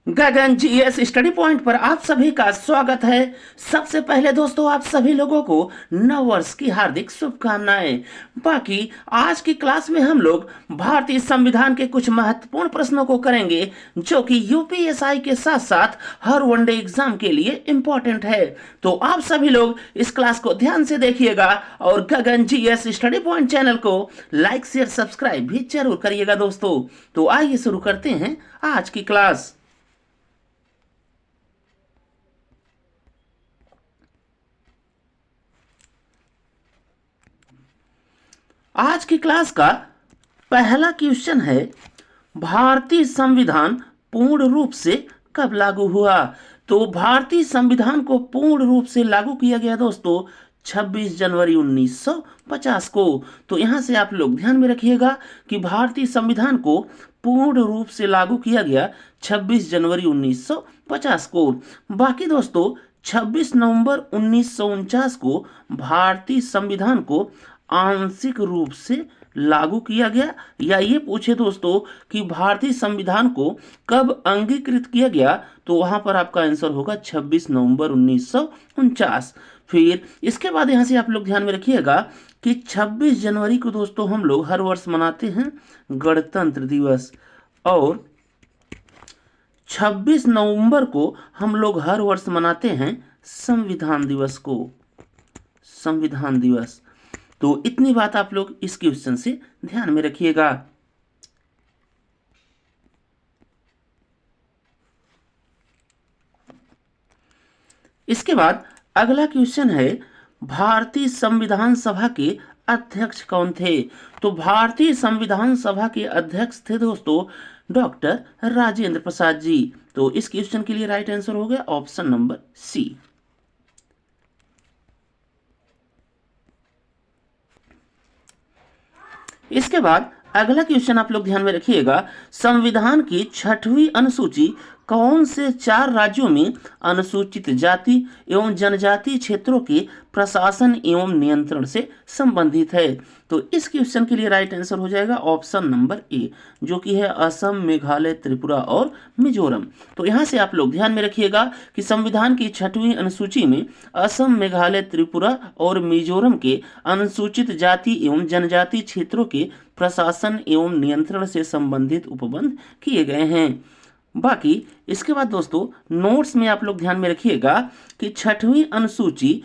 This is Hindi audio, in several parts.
गगन जीएस स्टडी पॉइंट पर आप सभी का स्वागत है। सबसे पहले दोस्तों आप सभी लोगों को नव वर्ष की हार्दिक शुभकामनाएं। बाकी आज की क्लास में हम लोग भारतीय संविधान के कुछ महत्वपूर्ण प्रश्नों को करेंगे जो कि यूपीएसआई के साथ साथ हर वनडे एग्जाम के लिए इम्पोर्टेंट है। तो आप सभी लोग इस क्लास को ध्यान से देखिएगा और गगन जीएस स्टडी पॉइंट चैनल को लाइक शेयर सब्सक्राइब भी जरूर करिएगा दोस्तों। तो आइए शुरू करते हैं आज की क्लास। आज की क्लास का पहला क्वेश्चन है, भारतीय संविधान पूर्ण रूप से कब लागू हुआ? तो भारतीय संविधान को पूर्ण रूप से लागू किया गया दोस्तों 26 जनवरी 1950 को। तो यहां से आप लोग ध्यान में रखिएगा कि भारतीय संविधान को पूर्ण रूप से लागू किया गया 26 जनवरी 1950 को। बाकी दोस्तों 26 नवंबर 1949 को भारतीय संविधान को आंशिक रूप से लागू किया गया। या ये पूछे दोस्तों कि भारतीय संविधान को कब अंगीकृत किया गया, तो वहां पर आपका आंसर होगा 26 नवंबर 1949। फिर इसके बाद यहां से आप लोग ध्यान में रखिएगा कि 26 जनवरी को दोस्तों हम लोग हर वर्ष मनाते हैं गणतंत्र दिवस, और 26 नवंबर को हम लोग हर वर्ष मनाते हैं संविधान दिवस को, संविधान दिवस। तो इतनी बात आप लोग इस क्वेश्चन से ध्यान में रखिएगा। इसके बाद अगला क्वेश्चन है, भारतीय संविधान सभा के अध्यक्ष कौन थे? तो भारतीय संविधान सभा के अध्यक्ष थे दोस्तों डॉक्टर राजेंद्र प्रसाद जी। तो इस क्वेश्चन के लिए राइट आंसर हो गया ऑप्शन नंबर सी। इसके बाद अगला क्वेश्चन आप लोग ध्यान में रखिएगा, संविधान की 6वीं अनुसूची कौन से 4 राज्यों में अनुसूचित जाति एवं जनजाति क्षेत्रों के प्रशासन एवं नियंत्रण से संबंधित है? तो इस क्वेश्चन के लिए राइट आंसर हो जाएगा ऑप्शन नंबर ए, जो कि है असम, मेघालय, त्रिपुरा और मिजोरम। तो यहां से आप लोग ध्यान में रखिएगा कि संविधान की 6वीं अनुसूची में असम, मेघालय, त्रिपुरा और मिजोरम के अनुसूचित जाति एवं जनजाति क्षेत्रों के प्रशासन एवं नियंत्रण से संबंधित उपबंध किए गए हैं। बाकी इसके बाद दोस्तों नोट्स में आप लोग ध्यान में रखिएगा कि 6वीं अनुसूची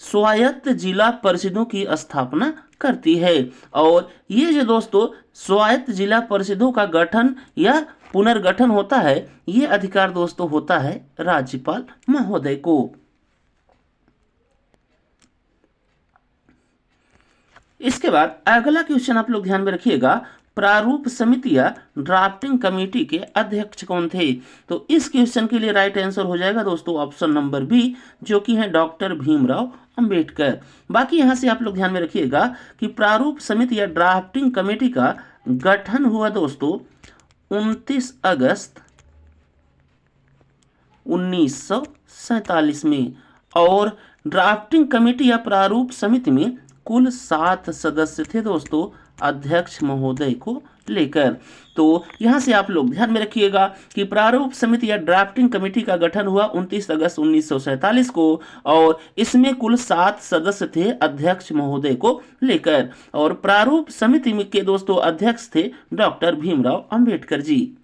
स्वायत्त जिला परिषदों की स्थापना करती है, और ये जो दोस्तों स्वायत्त जिला परिषदों का गठन या पुनर्गठन होता है, ये अधिकार दोस्तों होता है राज्यपाल महोदय को। इसके बाद अगला क्वेश्चन आप लोग ध्यान में रखिएगा, प्रारूप समिति या ड्राफ्टिंग कमेटी के अध्यक्ष कौन थे? तो इस क्वेश्चन के लिए राइट आंसर हो जाएगा दोस्तों ऑप्शन नंबर बी, जो कि है डॉक्टर भीमराव अंबेडकर। बाकी यहां से आप लोग ध्यान में रखिएगा कि प्रारूप समिति या ड्राफ्टिंग कमेटी का गठन हुआ दोस्तों 29 अगस्त 1947 में, और ड्राफ्टिंग कमेटी या प्रारूप समिति में कुल 7 सदस्य थे दोस्तों अध्यक्ष महोदय को लेकर। तो यहां से आप लोग ध्यान में रखिएगा कि प्रारूप समिति या ड्राफ्टिंग कमेटी का गठन हुआ 29 अगस्त 1947 को, और इसमें कुल 7 सदस्य थे अध्यक्ष महोदय को लेकर, और प्रारूप समिति के दोस्तों अध्यक्ष थे डॉक्टर भीमराव अंबेडकर जी।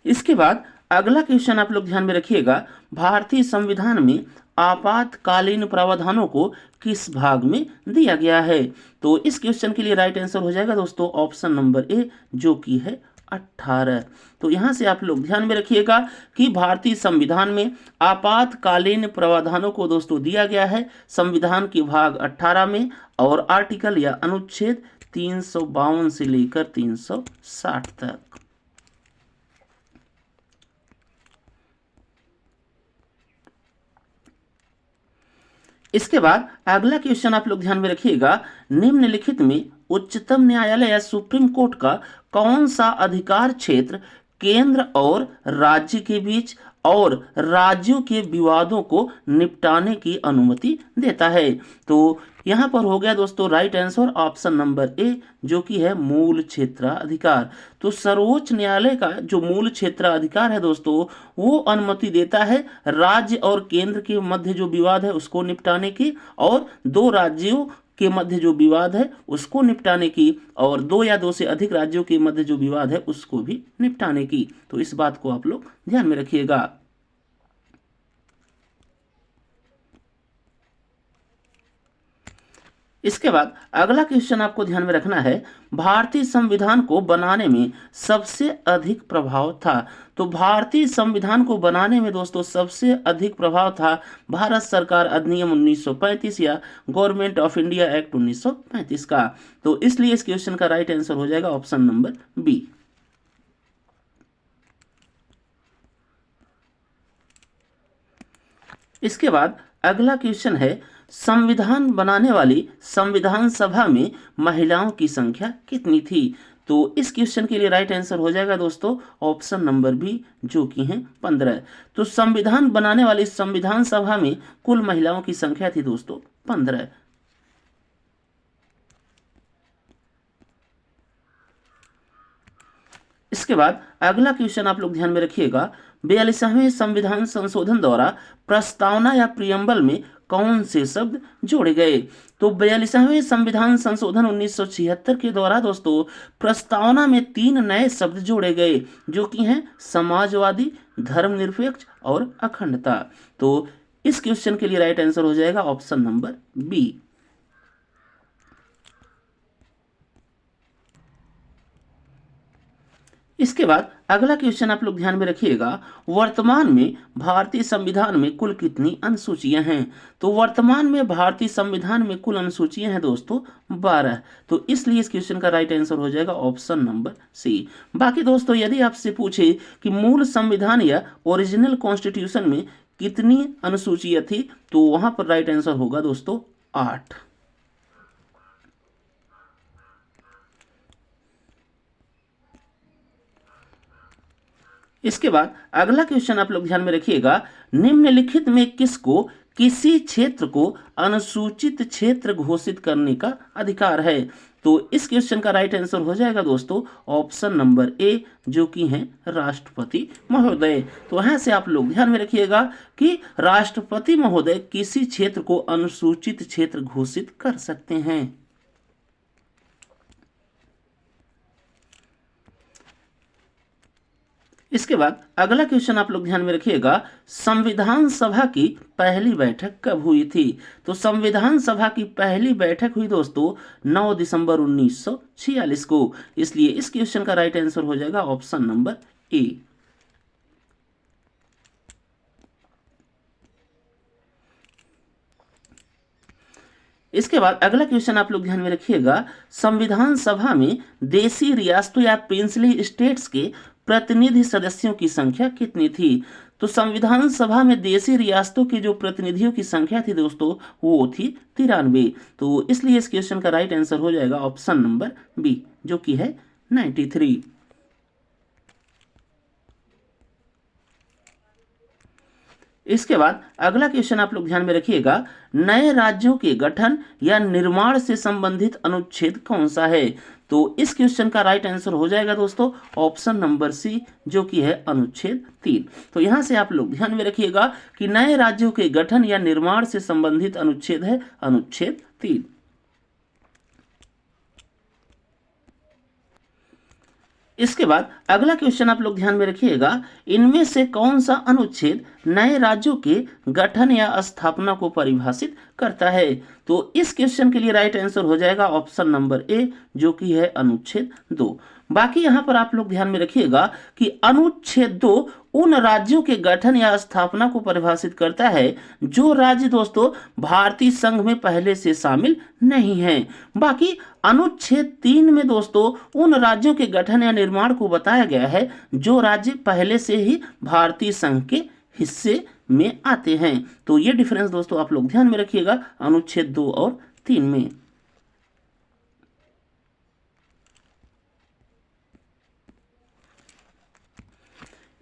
इसके बाद अगला क्वेश्चन आप लोग ध्यान में रखिएगा, भारतीय संविधान में आपातकालीन प्रावधानों को किस भाग में दिया गया है? तो इस क्वेश्चन के लिए राइट आंसर हो जाएगा दोस्तों ऑप्शन नंबर ए, जो कि है 18। तो यहां से आप लोग ध्यान में रखिएगा कि भारतीय संविधान में आपातकालीन प्रावधानों को दोस्तों दिया गया है संविधान के भाग 18 में, और आर्टिकल या अनुच्छेद 352 से लेकर 360 तक। इसके बाद अगला क्वेश्चन आप लोग ध्यान में रखिएगा, निम्नलिखित में उच्चतम न्यायालय या सुप्रीम कोर्ट का कौन सा अधिकार क्षेत्र केंद्र और राज्य के बीच और राज्यों के विवादों को निपटाने की अनुमति देता है? तो यहाँ पर हो गया दोस्तों right answer option number A, जो कि है मूल क्षेत्राधिकार। तो सर्वोच्च न्यायालय का जो मूल क्षेत्राधिकार है दोस्तों, वो अनुमति देता है राज्य और केंद्र के मध्य जो विवाद है उसको निपटाने की, और दो राज्यों के मध्य जो विवाद है उसको निपटाने की, और दो या दो से अधिक राज्यों के मध्य जो विवाद है उसको भी निपटाने की। तो इस बात को आप लोग ध्यान में रखिएगा। इसके बाद अगला क्वेश्चन आपको ध्यान में रखना है, भारतीय संविधान को बनाने में सबसे अधिक प्रभाव था। तो भारतीय संविधान को बनाने में दोस्तों सबसे अधिक प्रभाव था भारत सरकार अधिनियम 1935 या गवर्नमेंट ऑफ इंडिया एक्ट 1935 का। तो इसलिए इस क्वेश्चन का राइट आंसर हो जाएगा ऑप्शन नंबर बी। इसके बाद अगला क्वेश्चन है, संविधान बनाने वाली संविधान सभा में महिलाओं की संख्या कितनी थी। तो इस क्वेश्चन के लिए राइट आंसर हो जाएगा दोस्तों ऑप्शन नंबर बी, जो कि है 15। तो संविधान बनाने वाली संविधान सभा में कुल महिलाओं की संख्या थी दोस्तों 15। इसके बाद अगला क्वेश्चन आप लोग ध्यान में रखिएगा, 42वें संविधान संशोधन द्वारा प्रस्तावना या प्रियम्बल में कौन से शब्द जोड़े गए। तो 42वें संविधान संशोधन 1976 के द्वारा दोस्तों प्रस्तावना में 3 नए शब्द जोड़े गए, जो कि हैं समाजवादी, धर्मनिरपेक्ष और अखंडता। तो इस क्वेश्चन के लिए राइट आंसर हो जाएगा ऑप्शन नंबर बी। इसके बाद अगला क्वेश्चन आप लोग ध्यान में रखिएगा, वर्तमान में भारतीय संविधान में कुल कितनी अनुसूचियां हैं। तो वर्तमान में भारतीय संविधान में कुल अनुसूचियां हैं दोस्तों 12। तो इसलिए इस क्वेश्चन का राइट आंसर हो जाएगा ऑप्शन नंबर सी। बाकी दोस्तों यदि आपसे पूछे कि मूल संविधान या ओरिजिनल कॉन्स्टिट्यूशन में कितनी अनुसूचियां थी, तो वहां पर राइट आंसर होगा दोस्तों 8। इसके बाद अगला क्वेश्चन आप लोग ध्यान में रखिएगा, निम्नलिखित में किसको किसी क्षेत्र को अनुसूचित क्षेत्र घोषित करने का अधिकार है। तो इस क्वेश्चन का राइट आंसर हो जाएगा दोस्तों ऑप्शन नंबर ए, जो कि है राष्ट्रपति महोदय। तो यहां से आप लोग ध्यान में रखिएगा कि राष्ट्रपति महोदय किसी क्षेत्र को अनुसूचित क्षेत्र घोषित कर सकते हैं। इसके बाद अगला क्वेश्चन आप लोग ध्यान में रखिएगा, संविधान सभा की पहली बैठक कब हुई थी। तो संविधान सभा की पहली बैठक हुई दोस्तों 9 दिसंबर 1946 को। इसलिए इस क्वेश्चन का राइट आंसर हो जाएगा ऑप्शन नंबर ए। इसके बाद अगला क्वेश्चन आप लोग ध्यान में रखिएगा, संविधान सभा में देशी रियासतों या प्रिंसली स्टेट्स के प्रतिनिधि सदस्यों की संख्या कितनी थी। तो संविधान सभा में देशी रियासतों के जो प्रतिनिधियों की संख्या थी दोस्तों वो थी 93। तो इसलिए इस क्वेश्चन का राइट आंसर हो जाएगा ऑप्शन नंबर बी, जो कि है 93। इसके बाद अगला क्वेश्चन आप लोग ध्यान में रखिएगा, नए राज्यों के गठन या निर्माण से संबंधित अनुच्छेद कौन सा है। तो इस क्वेश्चन का राइट आंसर हो जाएगा दोस्तों ऑप्शन नंबर सी, जो कि है अनुच्छेद 3। तो यहां से आप लोग ध्यान में रखिएगा कि नए राज्यों के गठन या निर्माण से संबंधित अनुच्छेद है अनुच्छेद 3। इसके बाद अगला क्वेश्चन आप लोग ध्यान में रखिएगा, इनमें से कौन सा अनुच्छेद नए राज्यों के गठन या स्थापना को परिभाषित करता है। तो इस क्वेश्चन के लिए राइट आंसर हो जाएगा ऑप्शन नंबर ए, जो कि है अनुच्छेद 2। बाकी यहां पर आप लोग ध्यान में रखिएगा कि अनुच्छेद 2 उन राज्यों के गठन या स्थापना को परिभाषित करता है जो राज्य दोस्तों भारतीय संघ में पहले से शामिल नहीं हैं। बाकी अनुच्छेद 3 में दोस्तों उन राज्यों के गठन या निर्माण को बताया गया है जो राज्य पहले से ही भारतीय संघ के हिस्से में आते हैं। तो ये डिफरेंस दोस्तों आप लोग ध्यान में रखिएगा अनुच्छेद 2 और 3 में।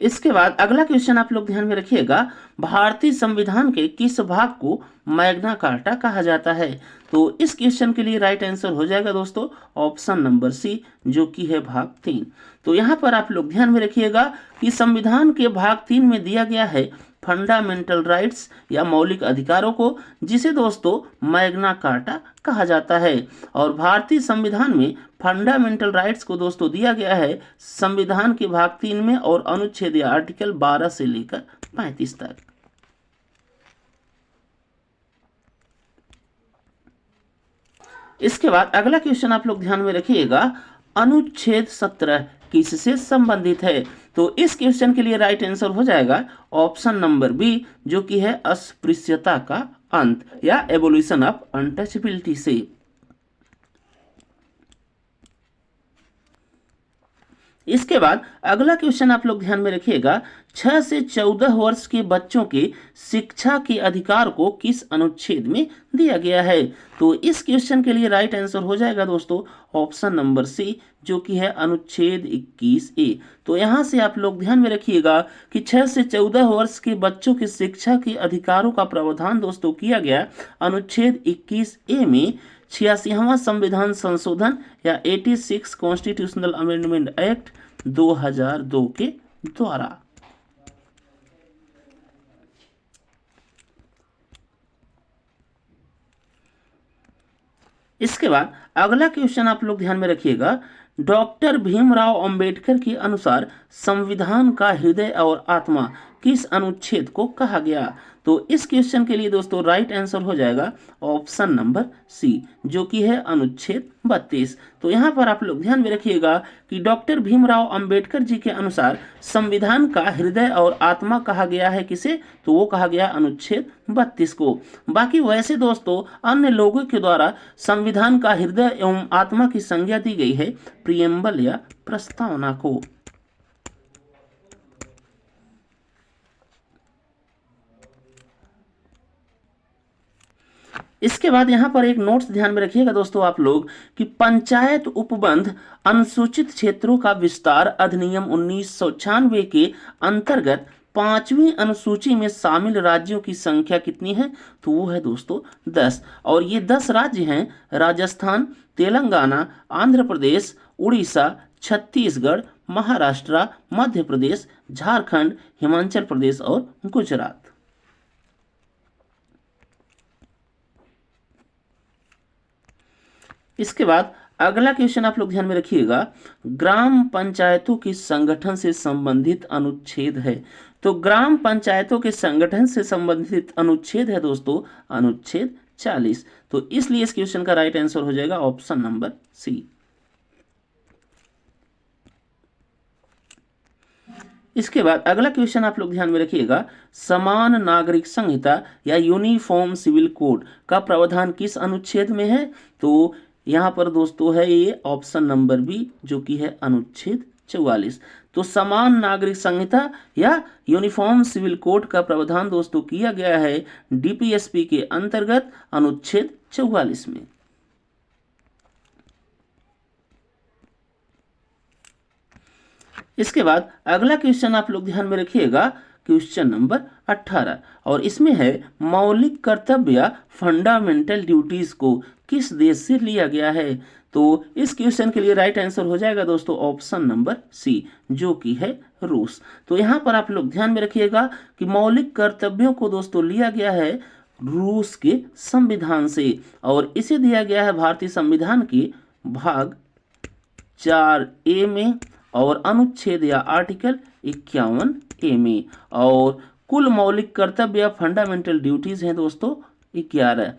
इसके बाद अगला क्वेश्चन आप लोग ध्यान में रखिएगा, भारतीय संविधान के किस भाग को मैग्ना कार्टा कहा जाता है। तो इस क्वेश्चन के लिए राइट आंसर हो जाएगा दोस्तों ऑप्शन नंबर सी, जो कि है भाग 3। तो यहाँ पर आप लोग ध्यान में रखिएगा कि संविधान के भाग 3 में दिया गया है फंडामेंटल राइट्स या मौलिक अधिकारों को, जिसे दोस्तों मैग्ना कार्टा कहा जाता है। और भारतीय संविधान में फंडामेंटल राइट्स को दोस्तों दिया गया है संविधान के भाग 3 में और अनुच्छेद या आर्टिकल 12 से लेकर 35 तक। इसके बाद अगला क्वेश्चन आप लोग ध्यान में रखिएगा, अनुच्छेद 17 किससे संबंधित है? तो इस क्वेश्चन के लिए राइट आंसर हो जाएगा ऑप्शन नंबर बी, जो कि है अस्पृश्यता का अंत या एबोल्यूशन ऑफ अनटचेबिलिटी से। इसके बाद अगला क्वेश्चन आप लोग ध्यान में रखिएगा, 6 से 14 वर्ष के बच्चों के शिक्षा के अधिकार को किस अनुच्छेद में दिया गया है? तो इस क्वेश्चन के लिए राइट आंसर हो जाएगा दोस्तों ऑप्शन नंबर सी, जो कि है अनुच्छेद 21A। तो यहां से आप लोग ध्यान में रखिएगा कि 6 से 14 वर्ष के बच्चों की शिक्षा के अधिकारों का प्रावधान दोस्तों किया गया अनुच्छेद 21A में 86वां संविधान संशोधन या 86 कॉन्स्टिट्यूशनल अमेंडमेंट एक्ट 2002 के द्वारा। इसके बाद अगला क्वेश्चन आप लोग ध्यान में रखिएगा, डॉक्टर भीमराव अंबेडकर के अनुसार संविधान का हृदय और आत्मा किस अनुच्छेद को कहा गया? तो इस क्वेश्चन के लिए दोस्तों राइट आंसर हो जाएगा ऑप्शन नंबर सी, जो कि है अनुच्छेद 32। तो यहाँ पर आप लोग ध्यान में रखिएगा कि डॉक्टर भीमराव अंबेडकर जी के अनुसार संविधान का हृदय और आत्मा कहा गया है किसे? तो वो कहा गया अनुच्छेद 32 को। बाकी वैसे दोस्तों अन्य लोगों के द्वारा संविधान का हृदय एवं आत्मा की संज्ञा दी गई है प्रियम्बल या प्रस्तावना को। इसके बाद यहाँ पर एक नोट्स ध्यान में रखिएगा दोस्तों आप लोग कि पंचायत उपबंध अनुसूचित क्षेत्रों का विस्तार अधिनियम 1996 के अंतर्गत 5वीं अनुसूची में शामिल राज्यों की संख्या कितनी है? तो वो है दोस्तों 10। और ये 10 राज्य हैं राजस्थान, तेलंगाना, आंध्र प्रदेश, उड़ीसा, छत्तीसगढ़, महाराष्ट्र, मध्य प्रदेश, झारखंड, हिमाचल प्रदेश और गुजरात। इसके बाद अगला क्वेश्चन आप लोग ध्यान में रखिएगा, ग्राम पंचायतों के संगठन से संबंधित अनुच्छेद है। तो ग्राम पंचायतों के संगठन से संबंधित अनुच्छेद है दोस्तों अनुच्छेद 40। तो इसलिए इस क्वेश्चन का राइट आंसर हो जाएगा ऑप्शन नंबर सी। इसके बाद अगला क्वेश्चन आप लोग ध्यान में रखिएगा, समान नागरिक संहिता या यूनिफॉर्म सिविल कोड का प्रावधान किस अनुच्छेद में है? तो यहाँ पर दोस्तों है ये ऑप्शन नंबर बी, जो कि है अनुच्छेद 44। तो समान नागरिक संहिता या यूनिफॉर्म सिविल कोड का प्रावधान दोस्तों किया गया है डीपीएसपी के अंतर्गत अनुच्छेद 44 में। इसके बाद अगला क्वेश्चन आप लोग ध्यान में रखिएगा, क्वेश्चन नंबर 18, और इसमें है मौलिक कर्तव्य या फंडामेंटल ड्यूटीज को किस देश से लिया गया है? तो इस क्वेश्चन के लिए राइट आंसर हो जाएगा दोस्तों ऑप्शन नंबर सी, जो कि है रूस। तो यहाँ पर आप लोग ध्यान में रखिएगा कि मौलिक कर्तव्यों को दोस्तों लिया गया है रूस के संविधान से, और इसे दिया गया है भारतीय संविधान के भाग 4A में और अनुच्छेद या आर्टिकल 51A में। और कुल मौलिक कर्तव्य फंडामेंटल ड्यूटीज हैं दोस्तों 11।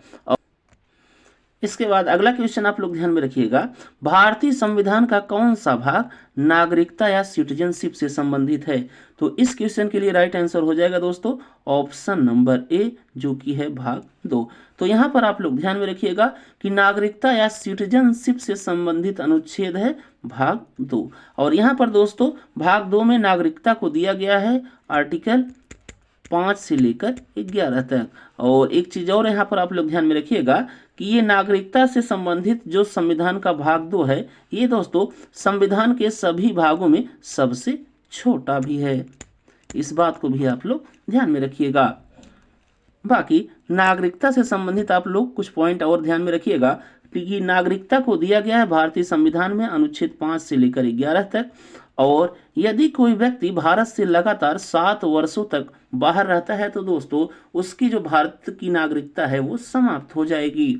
इसके बाद अगला क्वेश्चन आप लोग ध्यान में रखिएगा, भारतीय संविधान का कौन सा भाग नागरिकता या सिटीजनशिप से संबंधित है? तो इस क्वेश्चन के लिए राइट आंसर हो जाएगा दोस्तों ऑप्शन नंबर ए, जो कि है भाग 2। तो यहाँ पर आप लोग ध्यान में रखिएगा कि नागरिकता या सिटीजनशिप से संबंधित अनुच्छेद है भाग 2। और यहाँ पर दोस्तों भाग 2 में नागरिकता को दिया गया है आर्टिकल 5 से लेकर 11 तक। और एक चीज और यहाँ पर आप लोग ध्यान में रखिएगा कि ये नागरिकता से संबंधित जो संविधान का भाग 2 है, ये दोस्तों संविधान के सभी भागों में सबसे छोटा भी है। इस बात को भी आप लोग ध्यान में रखिएगा। बाकी नागरिकता से संबंधित आप लोग कुछ पॉइंट और ध्यान में रखिएगा कि नागरिकता को दिया गया है भारतीय संविधान में अनुच्छेद 5 से लेकर 11 तक। और यदि कोई व्यक्ति भारत से लगातार 7 वर्षों तक बाहर रहता है तो दोस्तों उसकी जो भारत की नागरिकता है वो समाप्त हो जाएगी।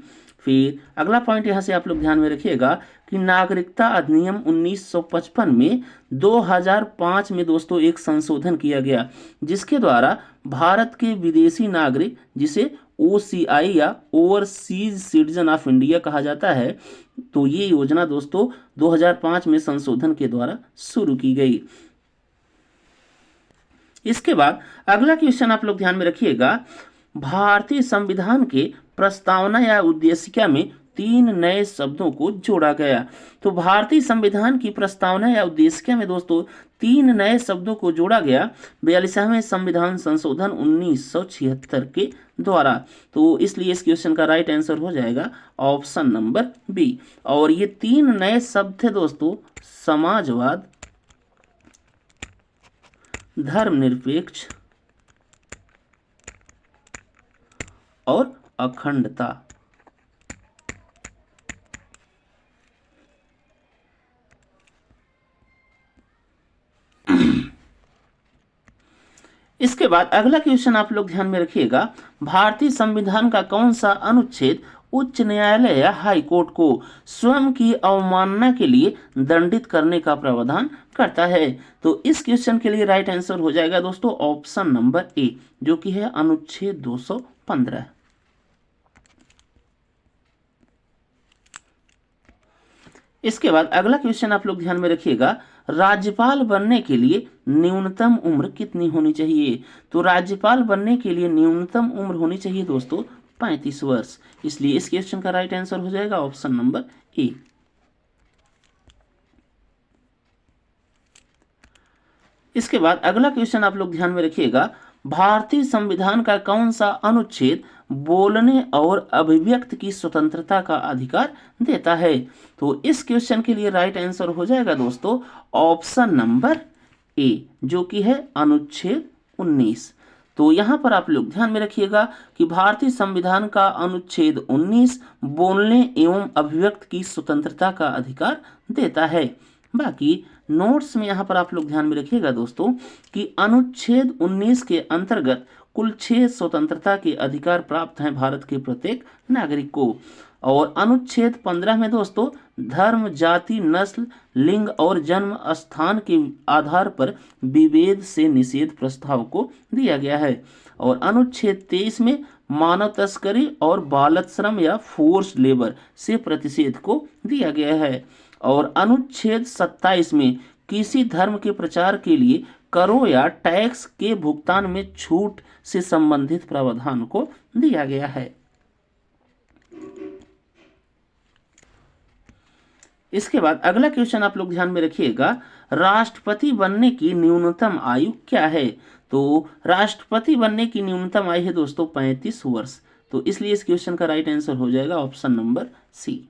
फिर अगला पॉइंट यहाँ से आप लोग ध्यान में रखिएगा कि नागरिकता अधिनियम 1955 में 2005 में दोस्तों एक संशोधन किया गया जिसके द्वारा भारत के विदेशी नागरिक जिसे OCI या ओवरसीज सिटीजन ऑफ इंडिया कहा जाता है, तो ये योजना दोस्तों 2005 में संशोधन के द्वारा शुरू की गई। इसके बाद अगला क्वेश्चन आप लोग ध्यान में रखिएगा, भारतीय संविधान के प्रस्तावना या उद्देशिका में 3 नए शब्दों को जोड़ा गया। तो भारतीय संविधान की प्रस्तावना या उद्देशिका में दोस्तों 3 नए शब्दों को जोड़ा गया 42वें संविधान संशोधन 1976 के द्वारा। तो इसलिए इस क्वेश्चन का राइट आंसर हो जाएगा ऑप्शन नंबर बी। और ये 3 नए शब्द थे दोस्तों, समाजवाद, धर्मनिरपेक्ष और अखंडता। इसके बाद अगला क्वेश्चन आप लोग ध्यान में रखिएगा, भारतीय संविधान का कौन सा अनुच्छेद उच्च न्यायालय या हाई कोर्ट को स्वयं की अवमानना के लिए दंडित करने का प्रावधान करता है? तो इस क्वेश्चन के लिए राइट आंसर हो जाएगा दोस्तों ऑप्शन नंबर ए, जो कि है अनुच्छेद 215। इसके बाद अगला क्वेश्चन आप लोग ध्यान में रखिएगा, राज्यपाल बनने के लिए न्यूनतम उम्र कितनी होनी चाहिए? तो राज्यपाल बनने के लिए न्यूनतम उम्र होनी चाहिए दोस्तों 35 वर्ष। इसलिए इस क्वेश्चन का राइट आंसर हो जाएगा ऑप्शन नंबर ए। इसके बाद अगला क्वेश्चन आप लोग ध्यान में रखिएगा, भारतीय संविधान का कौन सा अनुच्छेद बोलने और अभिव्यक्ति की स्वतंत्रता का अधिकार देता है? तो इस क्वेश्चन के लिए राइट आंसर हो जाएगा दोस्तों ऑप्शन नंबर ए, जो कि है अनुच्छेद 19। तो यहां पर आप लोग ध्यान में रखिएगा कि भारतीय संविधान का अनुच्छेद 19 बोलने एवं अभिव्यक्ति की स्वतंत्रता का अधिकार देता है। बाकी नोट्स में यहां पर आप लोग ध्यान में रखिएगा दोस्तों कि अनुच्छेद 19 के अंतर्गत कुल 6 स्वतंत्रता के अधिकार प्राप्त हैं भारत के प्रत्येक नागरिक को। और अनुच्छेद 15 में दोस्तों धर्म, जाति, नस्ल, लिंग और जन्म स्थान के आधार पर विभेद से निषेध प्रस्ताव को दिया गया है। और अनुच्छेद 23 में मानव तस्करी और बालश्रम या फोर्स लेबर से प्रतिषेध को दिया गया है। और अनुच्छेद 27 में किसी धर्म के प्रचार के लिए करों या टैक्स के भुगतान में छूट से संबंधित प्रावधान को दिया गया है। इसके बाद अगला क्वेश्चन आप लोग ध्यान में रखिएगा, राष्ट्रपति बनने की न्यूनतम आयु क्या है? तो राष्ट्रपति बनने की न्यूनतम आयु है दोस्तों 35 वर्ष। तो इसलिए इस क्वेश्चन का राइट आंसर हो जाएगा ऑप्शन नंबर सी।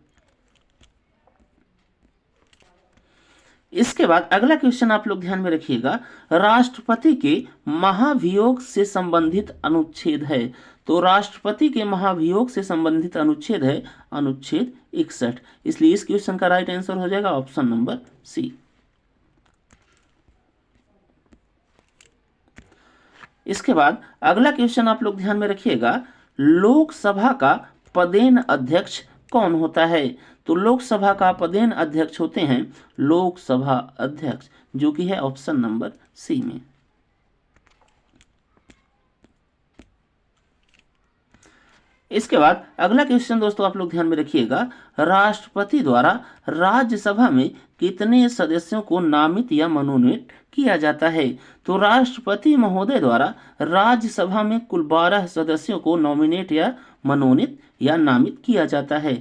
इसके बाद अगला क्वेश्चन आप लोग ध्यान में रखिएगा, राष्ट्रपति के महाभियोग से संबंधित अनुच्छेद है। तो राष्ट्रपति के महाभियोग से संबंधित अनुच्छेद है अनुच्छेद 61। इसलिए इस क्वेश्चन का राइट आंसर हो जाएगा ऑप्शन नंबर सी। इसके बाद अगला क्वेश्चन आप लोग ध्यान में रखिएगा, लोकसभा का पदेन अध्यक्ष कौन होता है? तो लोकसभा का पदेन अध्यक्ष होते हैं लोकसभा अध्यक्ष, जो कि है ऑप्शन नंबर सी में। इसके बाद अगला क्वेश्चन दोस्तों आप लोग ध्यान में रखिएगा, राष्ट्रपति द्वारा राज्यसभा में कितने सदस्यों को नामित या मनोनीत किया जाता है? तो राष्ट्रपति महोदय द्वारा राज्यसभा में कुल 12 सदस्यों को नॉमिनेट या मनोनीत या नामित किया जाता है।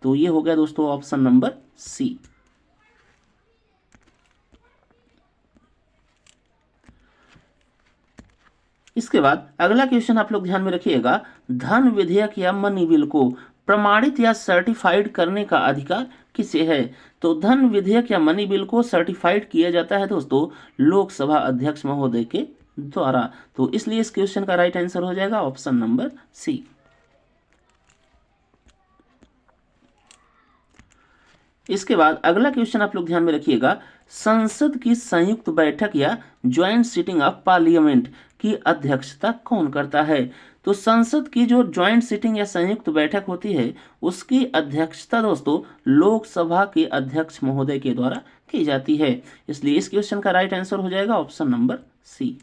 तो ये हो गया दोस्तों ऑप्शन नंबर सी। इसके बाद अगला क्वेश्चन आप लोग ध्यान में रखिएगा, धन विधेयक या मनी बिल को प्रमाणित या सर्टिफाइड करने का अधिकार किसे है? तो धन विधेयक या मनी बिल को सर्टिफाइड किया जाता है दोस्तों लोकसभा अध्यक्ष महोदय के द्वारा। तो इसलिए इस क्वेश्चन का राइट आंसर हो जाएगा ऑप्शन नंबर सी। इसके बाद अगला क्वेश्चन आप लोग ध्यान में रखिएगा, संसद की संयुक्त बैठक या ज्वाइंट सीटिंग ऑफ पार्लियामेंट की अध्यक्षता कौन करता है? तो संसद की जो ज्वाइंट सीटिंग या संयुक्त बैठक होती है उसकी अध्यक्षता दोस्तों लोकसभा के अध्यक्ष महोदय के द्वारा की जाती है। इसलिए इस क्वेश्चन का राइट आंसर हो जाएगा ऑप्शन नंबर सी।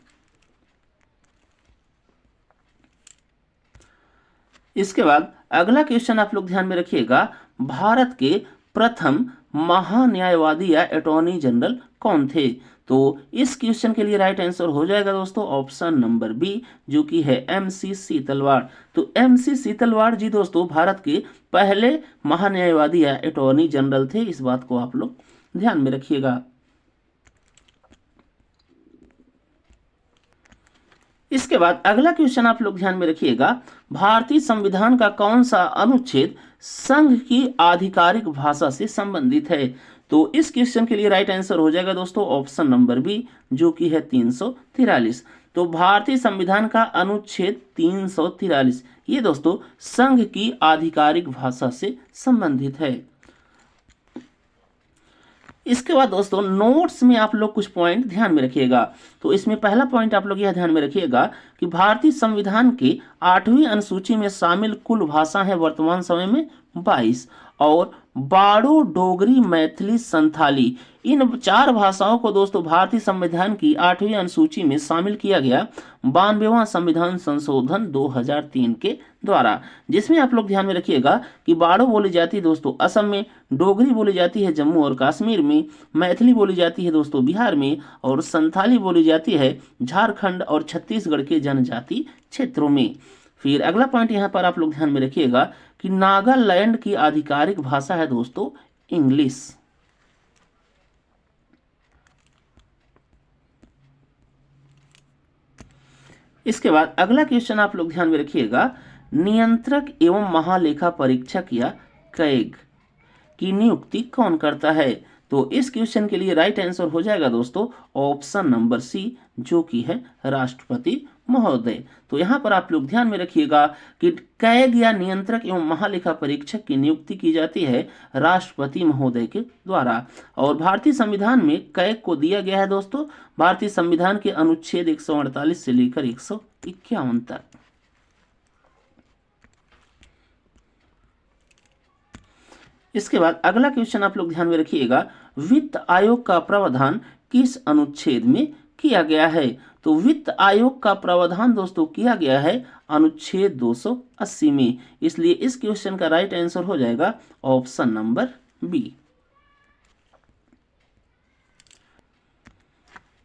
इसके बाद अगला क्वेश्चन आप लोग ध्यान में रखिएगा, भारत के प्रथम महान्यायवादी या अटॉर्नी जनरल कौन थे? तो इस क्वेश्चन के लिए राइट आंसर हो जाएगा दोस्तों ऑप्शन नंबर बी, जो कि है MC सीतलवाड़। तो MC सीतलवाड़ जी दोस्तों भारत के पहले महान्यायवादी या अटॉर्नी जनरल थे, इस बात को आप लोग ध्यान में रखिएगा। इसके बाद अगला क्वेश्चन आप लोग ध्यान में रखिएगा, भारतीय संविधान का कौन सा अनुच्छेद संघ की आधिकारिक भाषा से संबंधित है? तो इस क्वेश्चन के लिए राइट आंसर हो जाएगा दोस्तों ऑप्शन नंबर बी, जो कि है 343। तो भारतीय संविधान का अनुच्छेद 343 ये दोस्तों संघ की आधिकारिक भाषा से संबंधित है। इसके बाद दोस्तों नोट्स में आप लोग कुछ पॉइंट ध्यान में रखिएगा। तो इसमें पहला पॉइंट आप लोग यह ध्यान में रखिएगा कि भारतीय संविधान की 8वीं अनुसूची में शामिल कुल भाषा है वर्तमान समय में 22 और बाड़ो, डोगरी, मैथिली, संथाली इन 4 भाषाओं को दोस्तों भारतीय संविधान की 8वीं अनुसूची में शामिल किया गया 92वां संविधान संशोधन 2003 के द्वारा, जिसमें आप लोग ध्यान में रखिएगा कि बाड़ो बोली जाती है दोस्तों असम में, डोगरी बोली जाती है जम्मू और कश्मीर में, मैथिली बोली जाती है दोस्तों बिहार में और संथाली बोली जाती है झारखंड और छत्तीसगढ़ के जनजाति क्षेत्रों में। फिर अगला पॉइंट यहाँ पर आप लोग ध्यान में रखिएगा कि नागालैंड की आधिकारिक भाषा है दोस्तों इंग्लिश। इसके बाद अगला क्वेश्चन आप लोग ध्यान में रखिएगा, नियंत्रक एवं महालेखा परीक्षक या कैग की नियुक्ति कौन करता है? तो इस क्वेश्चन के लिए राइट आंसर हो जाएगा दोस्तों ऑप्शन नंबर सी, जो कि है राष्ट्रपति महोदय। तो यहां पर आप लोग ध्यान में रखिएगा कि कैग या नियंत्रक एवं महालेखा परीक्षक की नियुक्ति की जाती है राष्ट्रपति महोदय के द्वारा। और भारतीय संविधान में कैग को दिया गया है दोस्तों भारतीय संविधान के अनुच्छेद 148 से लेकर 151 तक। इसके बाद अगला क्वेश्चन आप लोग ध्यान में रखिएगा, वित्त आयोग का प्रावधान किस अनुच्छेद में किया गया है? तो वित्त आयोग का प्रावधान दोस्तों किया गया है अनुच्छेद 280 में, इसलिए इस क्वेश्चन का राइट आंसर हो जाएगा ऑप्शन नंबर बी।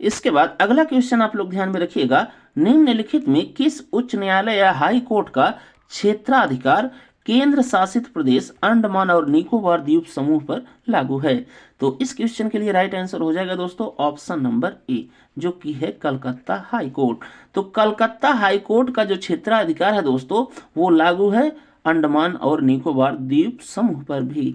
इसके बाद अगला क्वेश्चन आप लोग ध्यान में रखिएगा, निम्नलिखित में किस उच्च न्यायालय या हाई कोर्ट का क्षेत्राधिकार केंद्र शासित प्रदेश अंडमान और निकोबार द्वीप समूह पर लागू है? तो इस क्वेश्चन के लिए राइट आंसर हो जाएगा दोस्तों ऑप्शन नंबर ए, जो कि है कलकत्ता हाई कोर्ट। तो कलकत्ता हाई कोर्ट का जो क्षेत्राधिकार है दोस्तों वो लागू है अंडमान और निकोबार द्वीप समूह पर भी।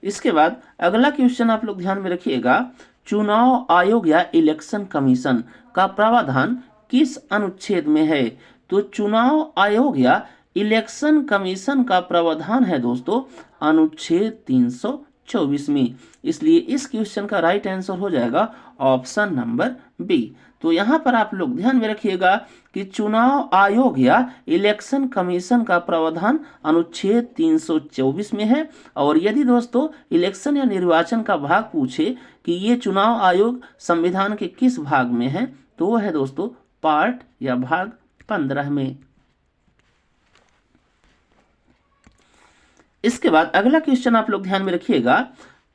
इसके बाद अगला क्वेश्चन आप लोग ध्यान में रखिएगा, चुनाव आयोग या इलेक्शन कमीशन का प्रावधान किस अनुच्छेद में है? तो चुनाव आयोग या इलेक्शन कमीशन का प्रावधान है दोस्तों अनुच्छेद 324 में, इसलिए इस क्वेश्चन का राइट आंसर हो जाएगा ऑप्शन नंबर बी। तो यहां पर आप लोग ध्यान में रखिएगा कि चुनाव आयोग या इलेक्शन कमीशन का प्रावधान अनुच्छेद 324 में है। और यदि दोस्तों इलेक्शन या निर्वाचन का भाग पूछे कि ये चुनाव आयोग संविधान के किस भाग में है, तो वो है दोस्तों पार्ट या भाग 15 में। इसके बाद अगला क्वेश्चन आप लोग ध्यान में रखिएगा,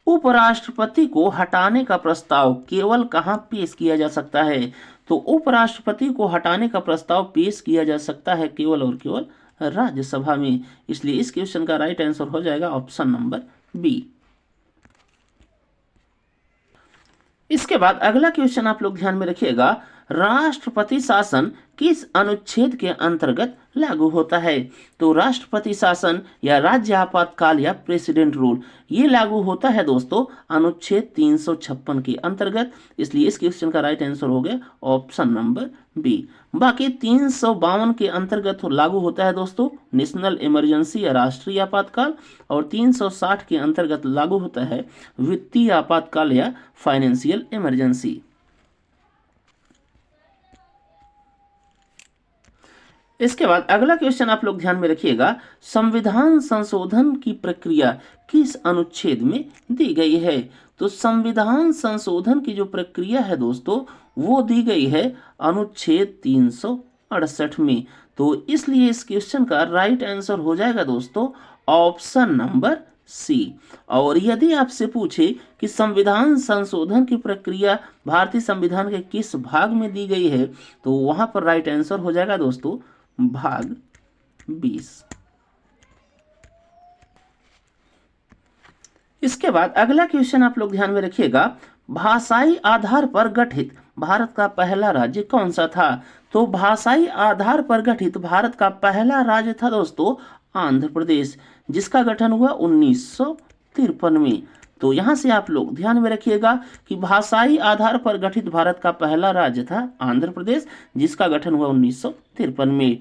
उपराष्ट्रपति को हटाने का प्रस्ताव केवल कहां पेश किया जा सकता है? तो उपराष्ट्रपति को हटाने का प्रस्ताव पेश किया जा सकता है केवल और केवल राज्यसभा में, इसलिए इस क्वेश्चन का राइट आंसर हो जाएगा ऑप्शन नंबर बी। इसके बाद अगला क्वेश्चन आप लोग ध्यान में रखिएगा, राष्ट्रपति शासन किस अनुच्छेद के अंतर्गत लागू होता है? तो राष्ट्रपति शासन या राज्य आपातकाल या प्रेसिडेंट रूल ये लागू होता है दोस्तों अनुच्छेद 356 के अंतर्गत। इसलिए इस क्वेश्चन का राइट आंसर हो गया ऑप्शन नंबर बी। बाकी 352 के अंतर्गत लागू होता है दोस्तों नेशनल इमरजेंसी या राष्ट्रीय आपातकाल, और 360 के अंतर्गत लागू होता है वित्तीय आपातकाल या फाइनेंशियल इमरजेंसी। इसके बाद अगला क्वेश्चन आप लोग ध्यान में रखिएगा, संविधान संशोधन की प्रक्रिया किस अनुच्छेद में दी गई है? तो संविधान संशोधन की जो प्रक्रिया है दोस्तों वो दी गई है अनुच्छेद 368 में। तो इसलिए इस क्वेश्चन का राइट आंसर हो जाएगा दोस्तों ऑप्शन नंबर सी। और यदि आपसे पूछे कि संविधान संशोधन की प्रक्रिया भारतीय संविधान के किस भाग में दी गई है, तो वहां पर राइट आंसर हो जाएगा दोस्तों भाग 20। इसके बाद अगला क्वेश्चन आप लोग ध्यान में रखिएगा, भाषाई आधार पर गठित भारत का पहला राज्य कौन सा था? तो भाषाई आधार पर गठित भारत का पहला राज्य था दोस्तों आंध्र प्रदेश, जिसका गठन हुआ 1953 में। तो यहां से आप लोग ध्यान में रखिएगा कि भाषाई आधार पर गठित भारत का पहला राज्य था आंध्र प्रदेश, जिसका गठन हुआ 1953 में।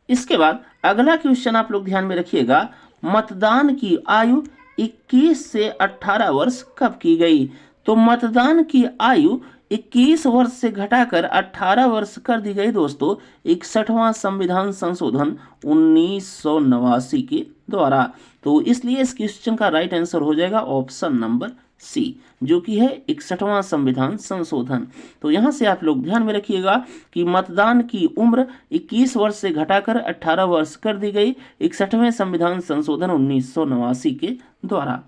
इसके बाद अगला क्वेश्चन आप लोग ध्यान में रखिएगा, मतदान की आयु 21 से 18 वर्ष कब की गई? तो मतदान की आयु 21 वर्ष से घटाकर 18 वर्ष कर दी गई दोस्तों 61वां संविधान संशोधन 1989 के द्वारा। तो इसलिए इस क्वेश्चन का राइट आंसर हो जाएगा ऑप्शन नंबर सी, जो कि है 61वां संविधान संशोधन। तो यहां से आप लोग ध्यान में रखिएगा कि मतदान की उम्र 21 वर्ष से घटाकर 18 वर्ष कर दी गई 61वें संविधान संशोधन 1989 के द्वारा।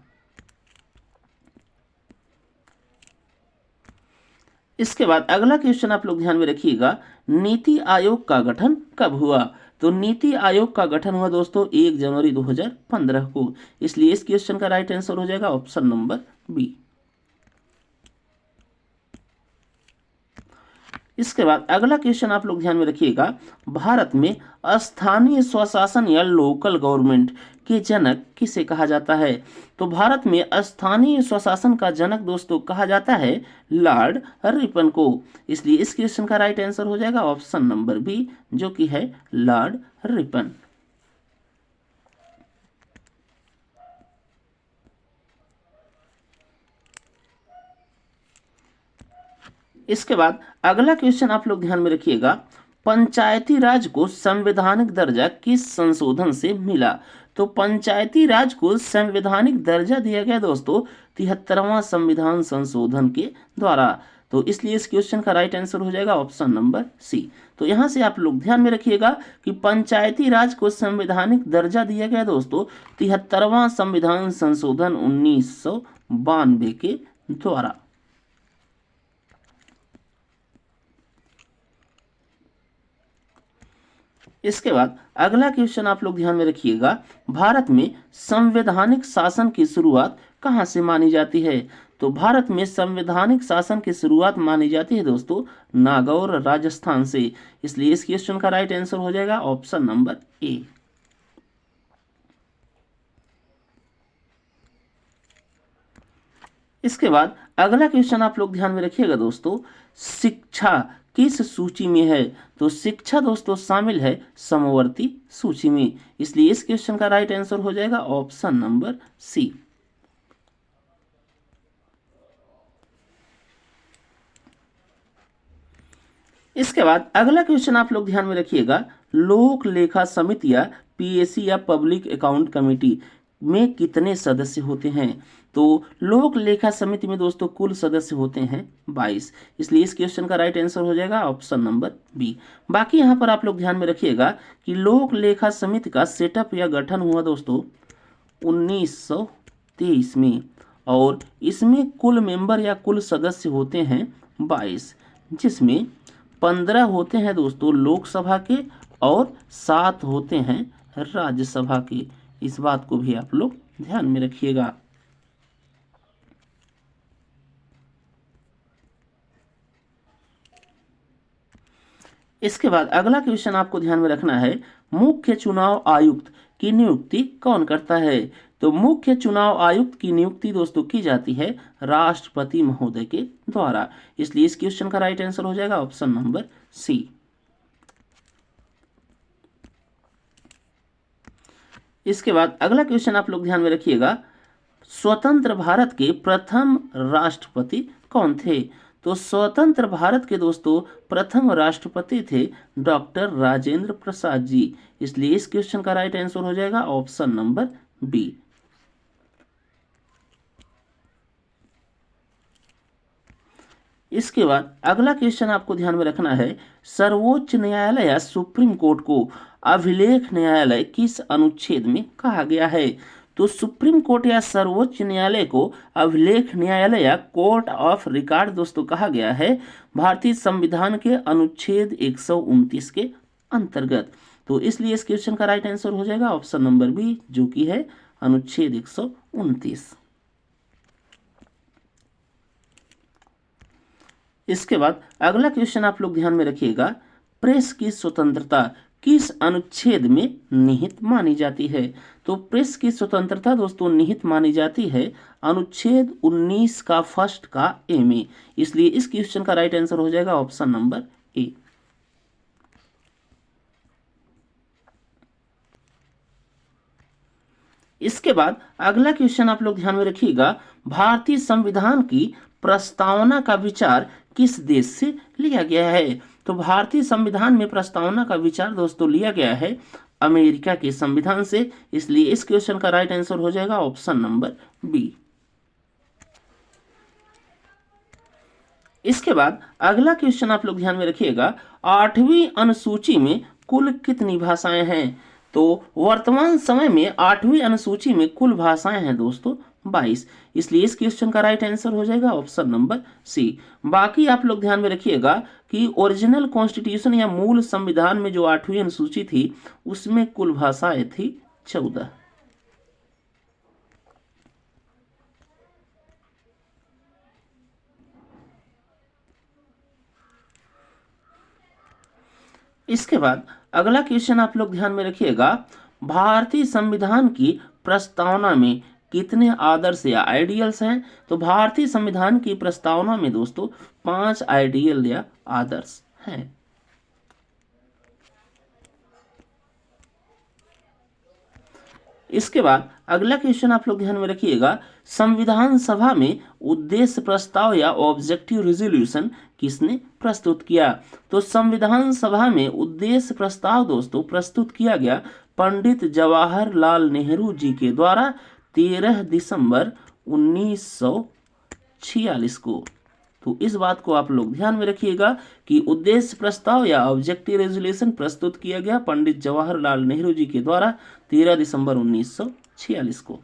इसके बाद अगला क्वेश्चन आप लोग ध्यान में रखिएगा, नीति आयोग का गठन कब हुआ? तो नीति आयोग का गठन हुआ दोस्तों 1 जनवरी 2015 को। इसलिए इस क्वेश्चन का राइट आंसर हो जाएगा ऑप्शन नंबर बी। इसके बाद अगला क्वेश्चन आप लोग ध्यान में रखिएगा, भारत में स्थानीय स्वशासन या लोकल गवर्नमेंट के जनक किसे कहा जाता है? तो भारत में स्थानीय स्वशासन का जनक दोस्तों कहा जाता है लॉर्ड रिपन को। इसलिए इस क्वेश्चन का राइट आंसर हो जाएगा ऑप्शन नंबर बी, जो कि है लॉर्ड रिपन। इसके बाद अगला क्वेश्चन आप लोग ध्यान में रखिएगा, पंचायती राज को संवैधानिक दर्जा किस संशोधन से मिला? तो पंचायती राज को संवैधानिक दर्जा दिया गया दोस्तों 73वां संविधान संशोधन के द्वारा। तो इसलिए इस क्वेश्चन का राइट आंसर हो जाएगा ऑप्शन नंबर सी। तो यहां से आप लोग ध्यान में रखिएगा कि पंचायती राज को संवैधानिक दर्जा दिया गया दोस्तों 73वां संविधान संशोधन 1992 के द्वारा। इसके बाद अगला क्वेश्चन आप लोग ध्यान में रखिएगा, भारत में संवैधानिक शासन की शुरुआत कहां से मानी जाती है? तो भारत में संवैधानिक शासन की शुरुआत मानी जाती है दोस्तों नागौर राजस्थान से। इसलिए इस क्वेश्चन का राइट आंसर हो जाएगा ऑप्शन नंबर ए। इसके बाद अगला क्वेश्चन आप लोग ध्यान में रखिएगा दोस्तों, शिक्षा किस सूची में है? तो शिक्षा दोस्तों शामिल है समवर्ती सूची में। इसलिए इस क्वेश्चन का राइट आंसर हो जाएगा ऑप्शन नंबर सी। इसके बाद अगला क्वेश्चन आप लोग ध्यान में रखिएगा, लोक लेखा समिति या पीएसी या पब्लिक अकाउंट कमेटी में कितने सदस्य होते हैं? तो लोक लेखा समिति में दोस्तों कुल सदस्य होते हैं 22। इसलिए इस क्वेश्चन का राइट आंसर हो जाएगा ऑप्शन नंबर बी। बाकी यहां पर आप लोग ध्यान में रखिएगा कि लोक लेखा समिति का सेटअप या गठन हुआ दोस्तों 1923 में, और इसमें कुल मेंबर या कुल सदस्य होते हैं 22, जिसमें 15 होते हैं दोस्तों लोकसभा के और 7 होते हैं राज्यसभा के। इस बात को भी आप लोग ध्यान में रखिएगा। इसके बाद अगला क्वेश्चन आपको ध्यान में रखना है, मुख्य चुनाव आयुक्त की नियुक्ति कौन करता है? तो मुख्य चुनाव आयुक्त की नियुक्ति दोस्तों की जाती है राष्ट्रपति महोदय के द्वारा। इसलिए इस क्वेश्चन का राइट आंसर हो जाएगा ऑप्शन नंबर सी। इसके बाद अगला क्वेश्चन आप लोग ध्यान में रखिएगा, स्वतंत्र भारत के प्रथम राष्ट्रपति कौन थे? तो स्वतंत्र भारत के दोस्तों प्रथम राष्ट्रपति थे डॉक्टर राजेंद्र प्रसाद जी। इसलिए इस क्वेश्चन का राइट आंसर हो जाएगा ऑप्शन नंबर बी। इसके बाद अगला क्वेश्चन आपको ध्यान में रखना है, सर्वोच्च न्यायालय या सुप्रीम कोर्ट को अभिलेख न्यायालय किस अनुच्छेद में कहा गया है? तो सुप्रीम कोर्ट या सर्वोच्च न्यायालय को अभिलेख न्यायालय या कोर्ट ऑफ रिकॉर्ड दोस्तों कहा गया है भारतीय संविधान के अनुच्छेद 129 के अंतर्गत। तो इसलिए इस क्वेश्चन का राइट आंसर हो जाएगा ऑप्शन नंबर बी, जो कि है अनुच्छेद 129। इसके बाद अगला क्वेश्चन आप लोग ध्यान में रखिएगा, प्रेस की स्वतंत्रता किस अनुच्छेद में निहित मानी जाती है? तो प्रेस की स्वतंत्रता दोस्तों निहित मानी जाती है अनुच्छेद 19 का फर्स्ट का ए में। इसलिए इस क्वेश्चन का राइट आंसर हो जाएगा ऑप्शन नंबर ए। इसके बाद अगला क्वेश्चन आप लोग ध्यान में रखिएगा, भारतीय संविधान की प्रस्तावना का विचार किस देश से लिया गया है? तो भारतीय संविधान में प्रस्तावना का विचार दोस्तों लिया गया है अमेरिका के संविधान से। इसलिए इस क्वेश्चन का राइट आंसर हो जाएगा ऑप्शन नंबर बी। इसके बाद अगला क्वेश्चन आप लोग ध्यान में रखिएगा, 8वीं अनुसूची में कुल कितनी भाषाएं हैं? तो वर्तमान समय में 8वीं अनुसूची में कुल भाषाएं हैं दोस्तों 22। इसलिए इस क्वेश्चन का राइट आंसर हो जाएगा ऑप्शन नंबर सी। बाकी आप लोग ध्यान में रखिएगा कि ओरिजिनल कॉन्स्टिट्यूशन या मूल संविधान में जो 8वीं अनुसूची थी उसमें कुल भाषाएं थी 14। इसके बाद अगला क्वेश्चन आप लोग ध्यान में रखिएगा, भारतीय संविधान की प्रस्तावना में कितने आदर्श या आइडियल्स हैं? तो भारतीय संविधान की प्रस्तावना में दोस्तों 5 आइडियल या आदर्श हैं। इसके बाद अगला क्वेश्चन आप लोग ध्यान में रखिएगा, संविधान सभा में उद्देश्य प्रस्ताव या ऑब्जेक्टिव रेजोल्यूशन किसने प्रस्तुत किया? तो संविधान सभा में उद्देश्य प्रस्ताव दोस्तों प्रस्तुत किया गया पंडित जवाहरलाल नेहरू जी के द्वारा 13 दिसंबर 1946 को। तो इस बात को आप लोग ध्यान में रखिएगा कि उद्देश्य प्रस्ताव या ऑब्जेक्टिव रेजोल्यूशन प्रस्तुत किया गया पंडित जवाहरलाल नेहरू जी के द्वारा 13 दिसंबर 1946 को।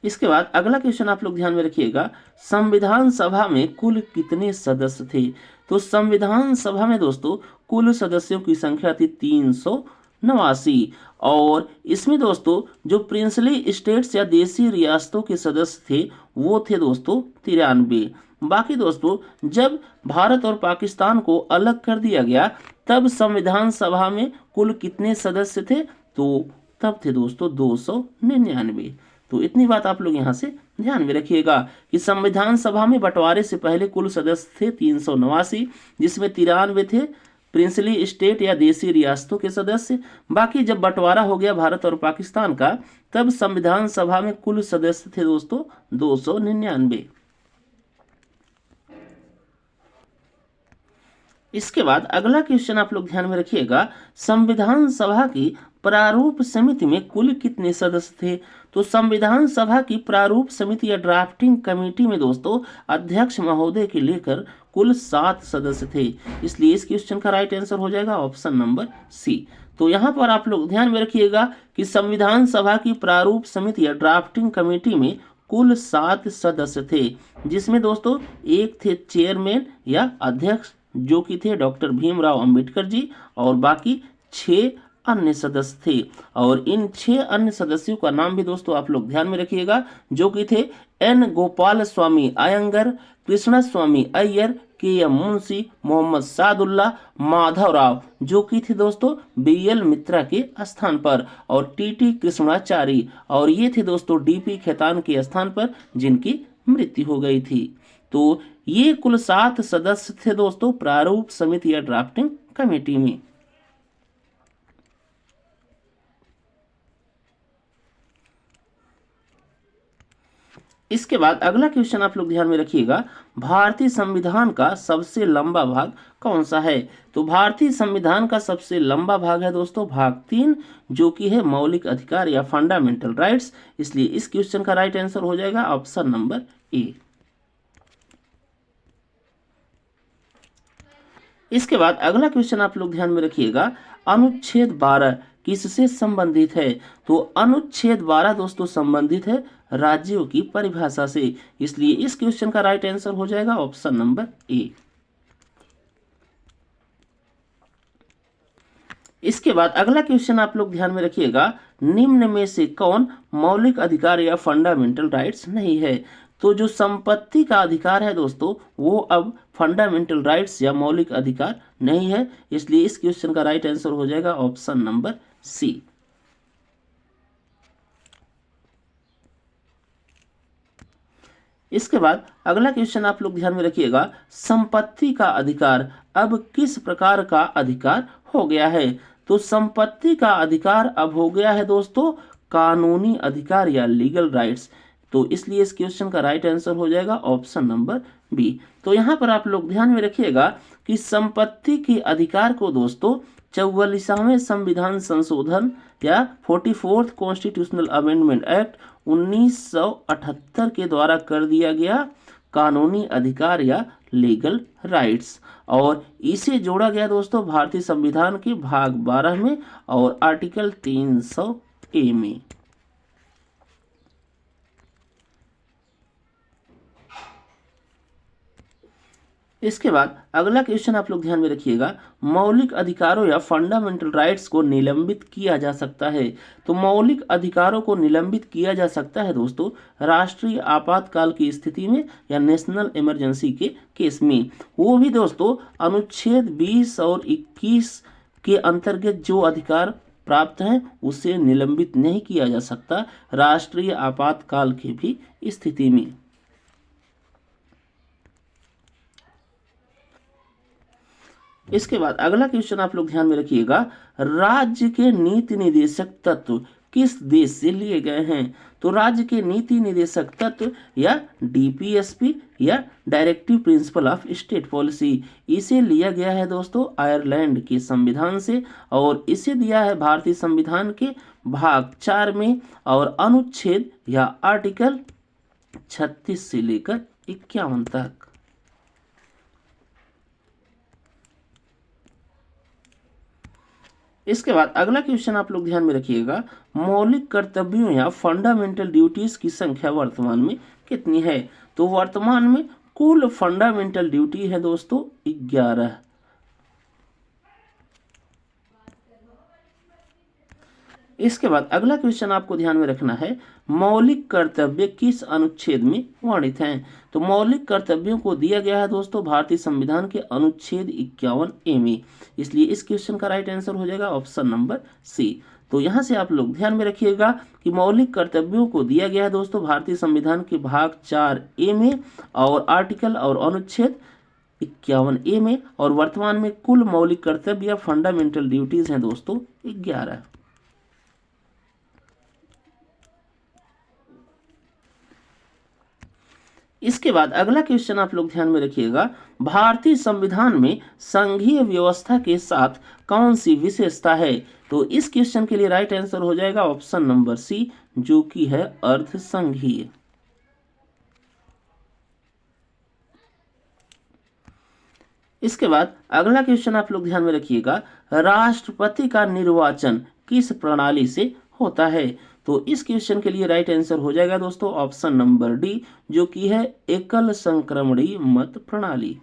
इसके बाद अगला क्वेश्चन आप लोग ध्यान में रखिएगा, संविधान सभा में कुल कितने सदस्य थे? तो संविधान सभा में दोस्तों कुल सदस्यों की संख्या थी 389 और इसमें दोस्तों जो प्रिंसली स्टेट्स या देशी रियासतों के सदस्य थे वो थे दोस्तों 93। बाकी दोस्तों जब भारत और पाकिस्तान को अलग कर दिया गया तब संविधान सभा में कुल कितने सदस्य थे? तो तब थे दोस्तों 299। तो इतनी बात आप लोग यहाँ से ध्यान में रखिएगा कि संविधान सभा में बंटवारे से पहले कुल सदस्य थे 389, जिसमें 93 थे प्रिंसली स्टेट या देशी रियासतों के सदस्य। बाकी जब बंटवारा हो गया भारत और पाकिस्तान का तब संविधान सभा में कुल सदस्य थे दोस्तों 299। इसके बाद अगला क्वेश्चन आप लोग ध्यान में रखिएगा, संविधान सभा की प्रारूप समिति में कुल कितने सदस्य थे? तो संविधान सभा की प्रारूप समिति या ड्राफ्टिंग कमेटी में दोस्तों अध्यक्ष महोदय के लेकर कुल 7 सदस्य थे। इसलिए इस क्वेश्चन का राइट आंसर हो जाएगा ऑप्शन नंबर सी। तो यहाँ पर आप लोग ध्यान में रखिएगा कि संविधान सभा की प्रारूप समिति या ड्राफ्टिंग कमेटी में कुल 7 सदस्य थे, जिसमें दोस्तों एक थे चेयरमैन या अध्यक्ष जो कि थे डॉक्टर भीमराव अंबेडकर जी और बाकी 6 अन्य सदस्य थे। और इन 6 अन्य सदस्यों का नाम भी दोस्तों आप लोग ध्यान में रखिएगा जो कि थे एन गोपाल स्वामी अयंगर, कृष्ण स्वामी अय्यर, के एम मुंशी, मोहम्मद सादुल्ला, माधवराव, जो कि थे दोस्तों बीएल मित्रा के स्थान पर, और टीटी कृष्णाचारी, और ये थे दोस्तों डीपी खेतान के स्थान पर जिनकी मृत्यु हो गई थी। तो ये कुल 7 सदस्य थे दोस्तों प्रारूप समिति या ड्राफ्टिंग कमेटी में। इसके बाद अगला क्वेश्चन आप लोग ध्यान में रखिएगा, भारतीय संविधान का सबसे लंबा भाग कौन सा है? तो भारतीय संविधान का सबसे लंबा भाग है दोस्तों भाग 3, जो कि है मौलिक अधिकार या फंडामेंटल राइट्स। इसलिए इस क्वेश्चन का राइट आंसर हो जाएगा ऑप्शन नंबर ए। इसके बाद अगला क्वेश्चन आप लोग ध्यान में रखिएगा, अनुच्छेद 12 किससे संबंधित है? तो अनुच्छेद 12 दोस्तों संबंधित है राज्यों की परिभाषा से। इसलिए इस क्वेश्चन का राइट आंसर हो जाएगा ऑप्शन नंबर ए। इसके बाद अगला क्वेश्चन आप लोग ध्यान में रखिएगा, निम्न में से कौन मौलिक अधिकार या फंडामेंटल राइट्स नहीं है? तो जो संपत्ति का अधिकार है दोस्तों वो अब फंडामेंटल राइट्स या मौलिक अधिकार नहीं है। इसलिए इस क्वेश्चन का राइट आंसर हो जाएगा ऑप्शन नंबर सी। इसके बाद अगला क्वेश्चन आप लोग ध्यान में रखिएगा, संपत्ति का अधिकार अब किस प्रकार का अधिकार हो गया है? तो संपत्ति का अधिकार अब हो गया है दोस्तों कानूनी अधिकार या लीगल राइट्स। तो इसलिए इस क्वेश्चन का राइट आंसर हो जाएगा ऑप्शन नंबर बी। तो यहाँ पर आप लोग ध्यान में रखिएगा कि संपत्ति के अधिकार को दोस्तों 44वें संविधान संशोधन या 44th कॉन्स्टिट्यूशनल अमेंडमेंट एक्ट 1978 के द्वारा कर दिया गया कानूनी अधिकार या लीगल राइट्स, और इसे जोड़ा गया दोस्तों भारतीय संविधान के भाग 12 में और आर्टिकल 300A में। इसके बाद अगला क्वेश्चन आप लोग ध्यान में रखिएगा, मौलिक अधिकारों या फंडामेंटल राइट्स को निलंबित किया जा सकता है। तो मौलिक अधिकारों को निलंबित किया जा सकता है दोस्तों राष्ट्रीय आपातकाल की स्थिति में या नेशनल इमरजेंसी के केस में। वो भी दोस्तों अनुच्छेद 20 और 21 के अंतर्गत जो अधिकार प्राप्त हैं उसे निलंबित नहीं किया जा सकता राष्ट्रीय आपातकाल की भी स्थिति में। इसके बाद अगला क्वेश्चन आप लोग ध्यान में रखिएगा, राज्य के नीति निदेशक तत्व किस देश से लिए गए हैं? तो राज्य के नीति निदेशक तत्व या डीपीएसपी या directive principle of state policy, इसे लिया गया है दोस्तों आयरलैंड के संविधान से, और इसे दिया है भारतीय संविधान के भाग 4 में और अनुच्छेद या आर्टिकल 36 से लेकर 51 तक। इसके बाद अगला क्वेश्चन आप लोग ध्यान में रखिएगा, मौलिक कर्तव्यों या फंडामेंटल ड्यूटीज की संख्या वर्तमान में कितनी है? तो वर्तमान में कुल फंडामेंटल ड्यूटी है दोस्तों 11। इसके बाद अगला क्वेश्चन आपको ध्यान में रखना है, मौलिक कर्तव्य किस अनुच्छेद में वर्णित हैं? तो मौलिक कर्तव्यों को दिया गया है दोस्तों भारतीय संविधान के अनुच्छेद 51A में। इसलिए इस क्वेश्चन का राइट आंसर हो जाएगा ऑप्शन नंबर सी। तो यहाँ से आप लोग ध्यान में रखिएगा कि मौलिक कर्तव्यों को दिया गया है दोस्तों भारतीय संविधान के भाग 4A में और आर्टिकल और अनुच्छेद 51A में, और वर्तमान में कुल मौलिक कर्तव्य या फंडामेंटल ड्यूटीज हैं दोस्तों 11। इसके बाद अगला क्वेश्चन आप लोग ध्यान में रखिएगा, भारतीय संविधान में संघीय व्यवस्था के साथ कौन सी विशेषता है? तो इस क्वेश्चन के लिए राइट आंसर हो जाएगा ऑप्शन नंबर सी, जो कि है अर्ध संघीय। इसके बाद अगला क्वेश्चन आप लोग ध्यान में रखिएगा, राष्ट्रपति का निर्वाचन किस प्रणाली से होता है? तो इस क्वेश्चन के लिए राइट आंसर हो जाएगा दोस्तों ऑप्शन नंबर डी, जो कि है एकल संक्रमणीय मत प्रणाली।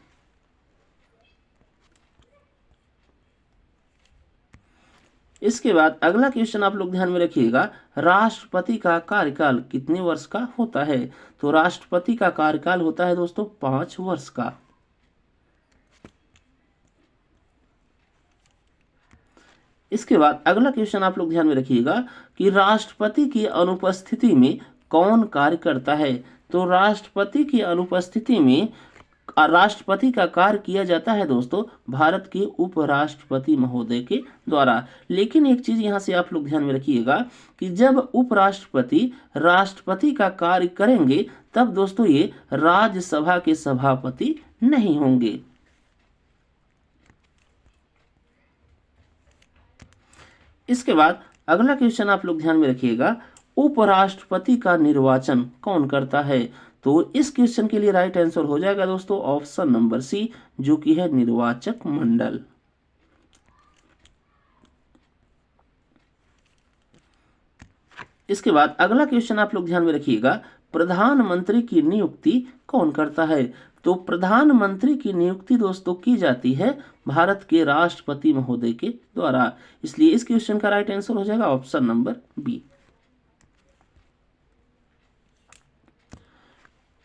इसके बाद अगला क्वेश्चन आप लोग ध्यान में रखिएगा, राष्ट्रपति का कार्यकाल कितने वर्ष का होता है? तो राष्ट्रपति का कार्यकाल होता है दोस्तों 5 वर्ष का। इसके बाद अगला क्वेश्चन आप लोग ध्यान में रखिएगा कि राष्ट्रपति की अनुपस्थिति में कौन कार्य करता है? तो राष्ट्रपति की अनुपस्थिति में राष्ट्रपति का कार्य किया जाता है दोस्तों भारत के उपराष्ट्रपति महोदय के द्वारा। लेकिन एक चीज यहां से आप लोग ध्यान में रखिएगा कि जब उपराष्ट्रपति राष्ट्रपति का कार्य करेंगे तब दोस्तों ये राज्यसभा के सभापति नहीं होंगे। इसके बाद अगला क्वेश्चन आप लोग ध्यान में रखिएगा, उपराष्ट्रपति का निर्वाचन कौन करता है? तो इस क्वेश्चन के लिए राइट आंसर हो जाएगा दोस्तों ऑप्शन नंबर सी, जो कि है निर्वाचक मंडल। इसके बाद अगला क्वेश्चन आप लोग ध्यान में रखिएगा, प्रधानमंत्री की नियुक्ति कौन करता है? तो प्रधानमंत्री की नियुक्ति दोस्तों की जाती है भारत के राष्ट्रपति महोदय के द्वारा। इसलिए इस क्वेश्चन का राइट आंसर हो जाएगा ऑप्शन नंबर बी।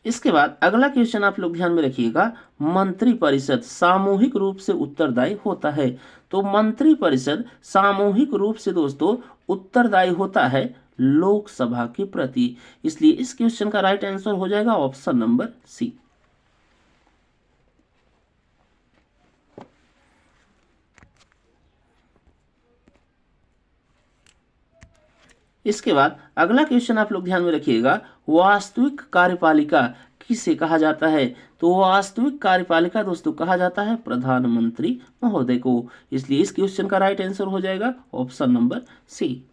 इसके बाद अगला क्वेश्चन आप लोग ध्यान में रखिएगा, मंत्रिपरिषद सामूहिक रूप से उत्तरदायी होता है। तो मंत्रिपरिषद सामूहिक रूप से दोस्तों उत्तरदायी होता है लोकसभा के प्रति। इसलिए इस क्वेश्चन का राइट आंसर हो जाएगा ऑप्शन नंबर सी। इसके बाद अगला क्वेश्चन आप लोग ध्यान में रखिएगा, वास्तविक कार्यपालिका किसे कहा जाता है? तो वास्तविक कार्यपालिका दोस्तों कहा जाता है प्रधानमंत्री महोदय को। इसलिए इस क्वेश्चन का राइट आंसर हो जाएगा ऑप्शन नंबर सी।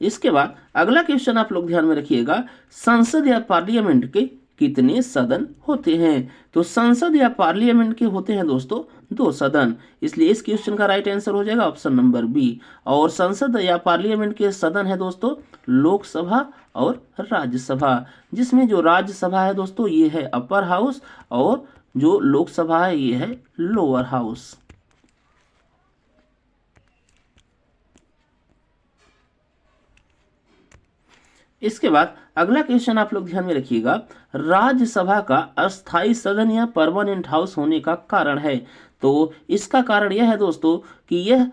इसके बाद अगला क्वेश्चन आप लोग ध्यान में रखिएगा, संसद या पार्लियामेंट के कितने सदन होते हैं? तो संसद या पार्लियामेंट के होते हैं दोस्तों 2 सदन। इसलिए इस क्वेश्चन का राइट आंसर हो जाएगा ऑप्शन नंबर बी। और संसद या पार्लियामेंट के सदन है दोस्तों लोकसभा और राज्यसभा, जिसमें जो राज्यसभा है दोस्तों ये है अपर हाउस और जो लोकसभा है ये है लोअर हाउस। इसके बाद अगला क्वेश्चन आप लोग ध्यान में रखिएगा, राज्यसभा का अस्थायी सदन या परमानेंट हाउस होने का कारण है? तो इसका कारण यह है दोस्तों कि यह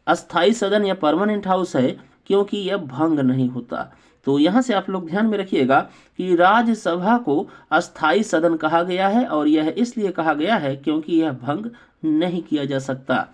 अस्थायी सदन या परमानेंट हाउस है क्योंकि यह भंग नहीं होता। तो यहां से आप लोग ध्यान में रखिएगा कि राज्यसभा को अस्थायी सदन कहा गया है और यह इसलिए कहा गया है क्योंकि यह भंग नहीं किया जा सकता।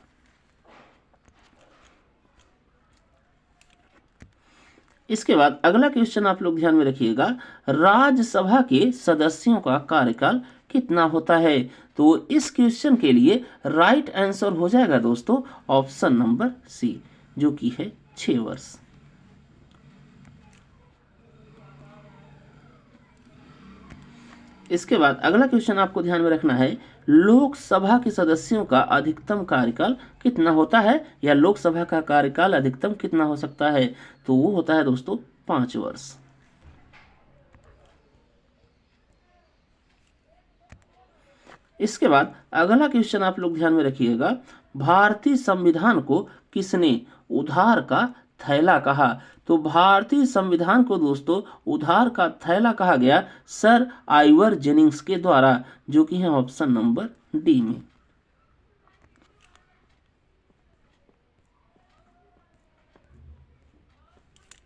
इसके बाद अगला क्वेश्चन आप लोग ध्यान में रखिएगा, राज्यसभा के सदस्यों का कार्यकाल कितना होता है? तो इस क्वेश्चन के लिए राइट आंसर हो जाएगा दोस्तों ऑप्शन नंबर सी, जो कि है 6 वर्ष। इसके बाद अगला क्वेश्चन आपको ध्यान में रखना है, लोकसभा के सदस्यों का अधिकतम कार्यकाल कितना होता है या लोकसभा का कार्यकाल अधिकतम कितना हो सकता है? तो वो होता है दोस्तों 5 वर्ष। इसके बाद अगला क्वेश्चन आप लोग ध्यान में रखिएगा, भारतीय संविधान को किसने उधार का थैला कहा? तो भारतीय संविधान को दोस्तों उधार का थैला कहा गया सर आइवर जेनिंग्स के द्वारा, जो कि है ऑप्शन नंबर डी में।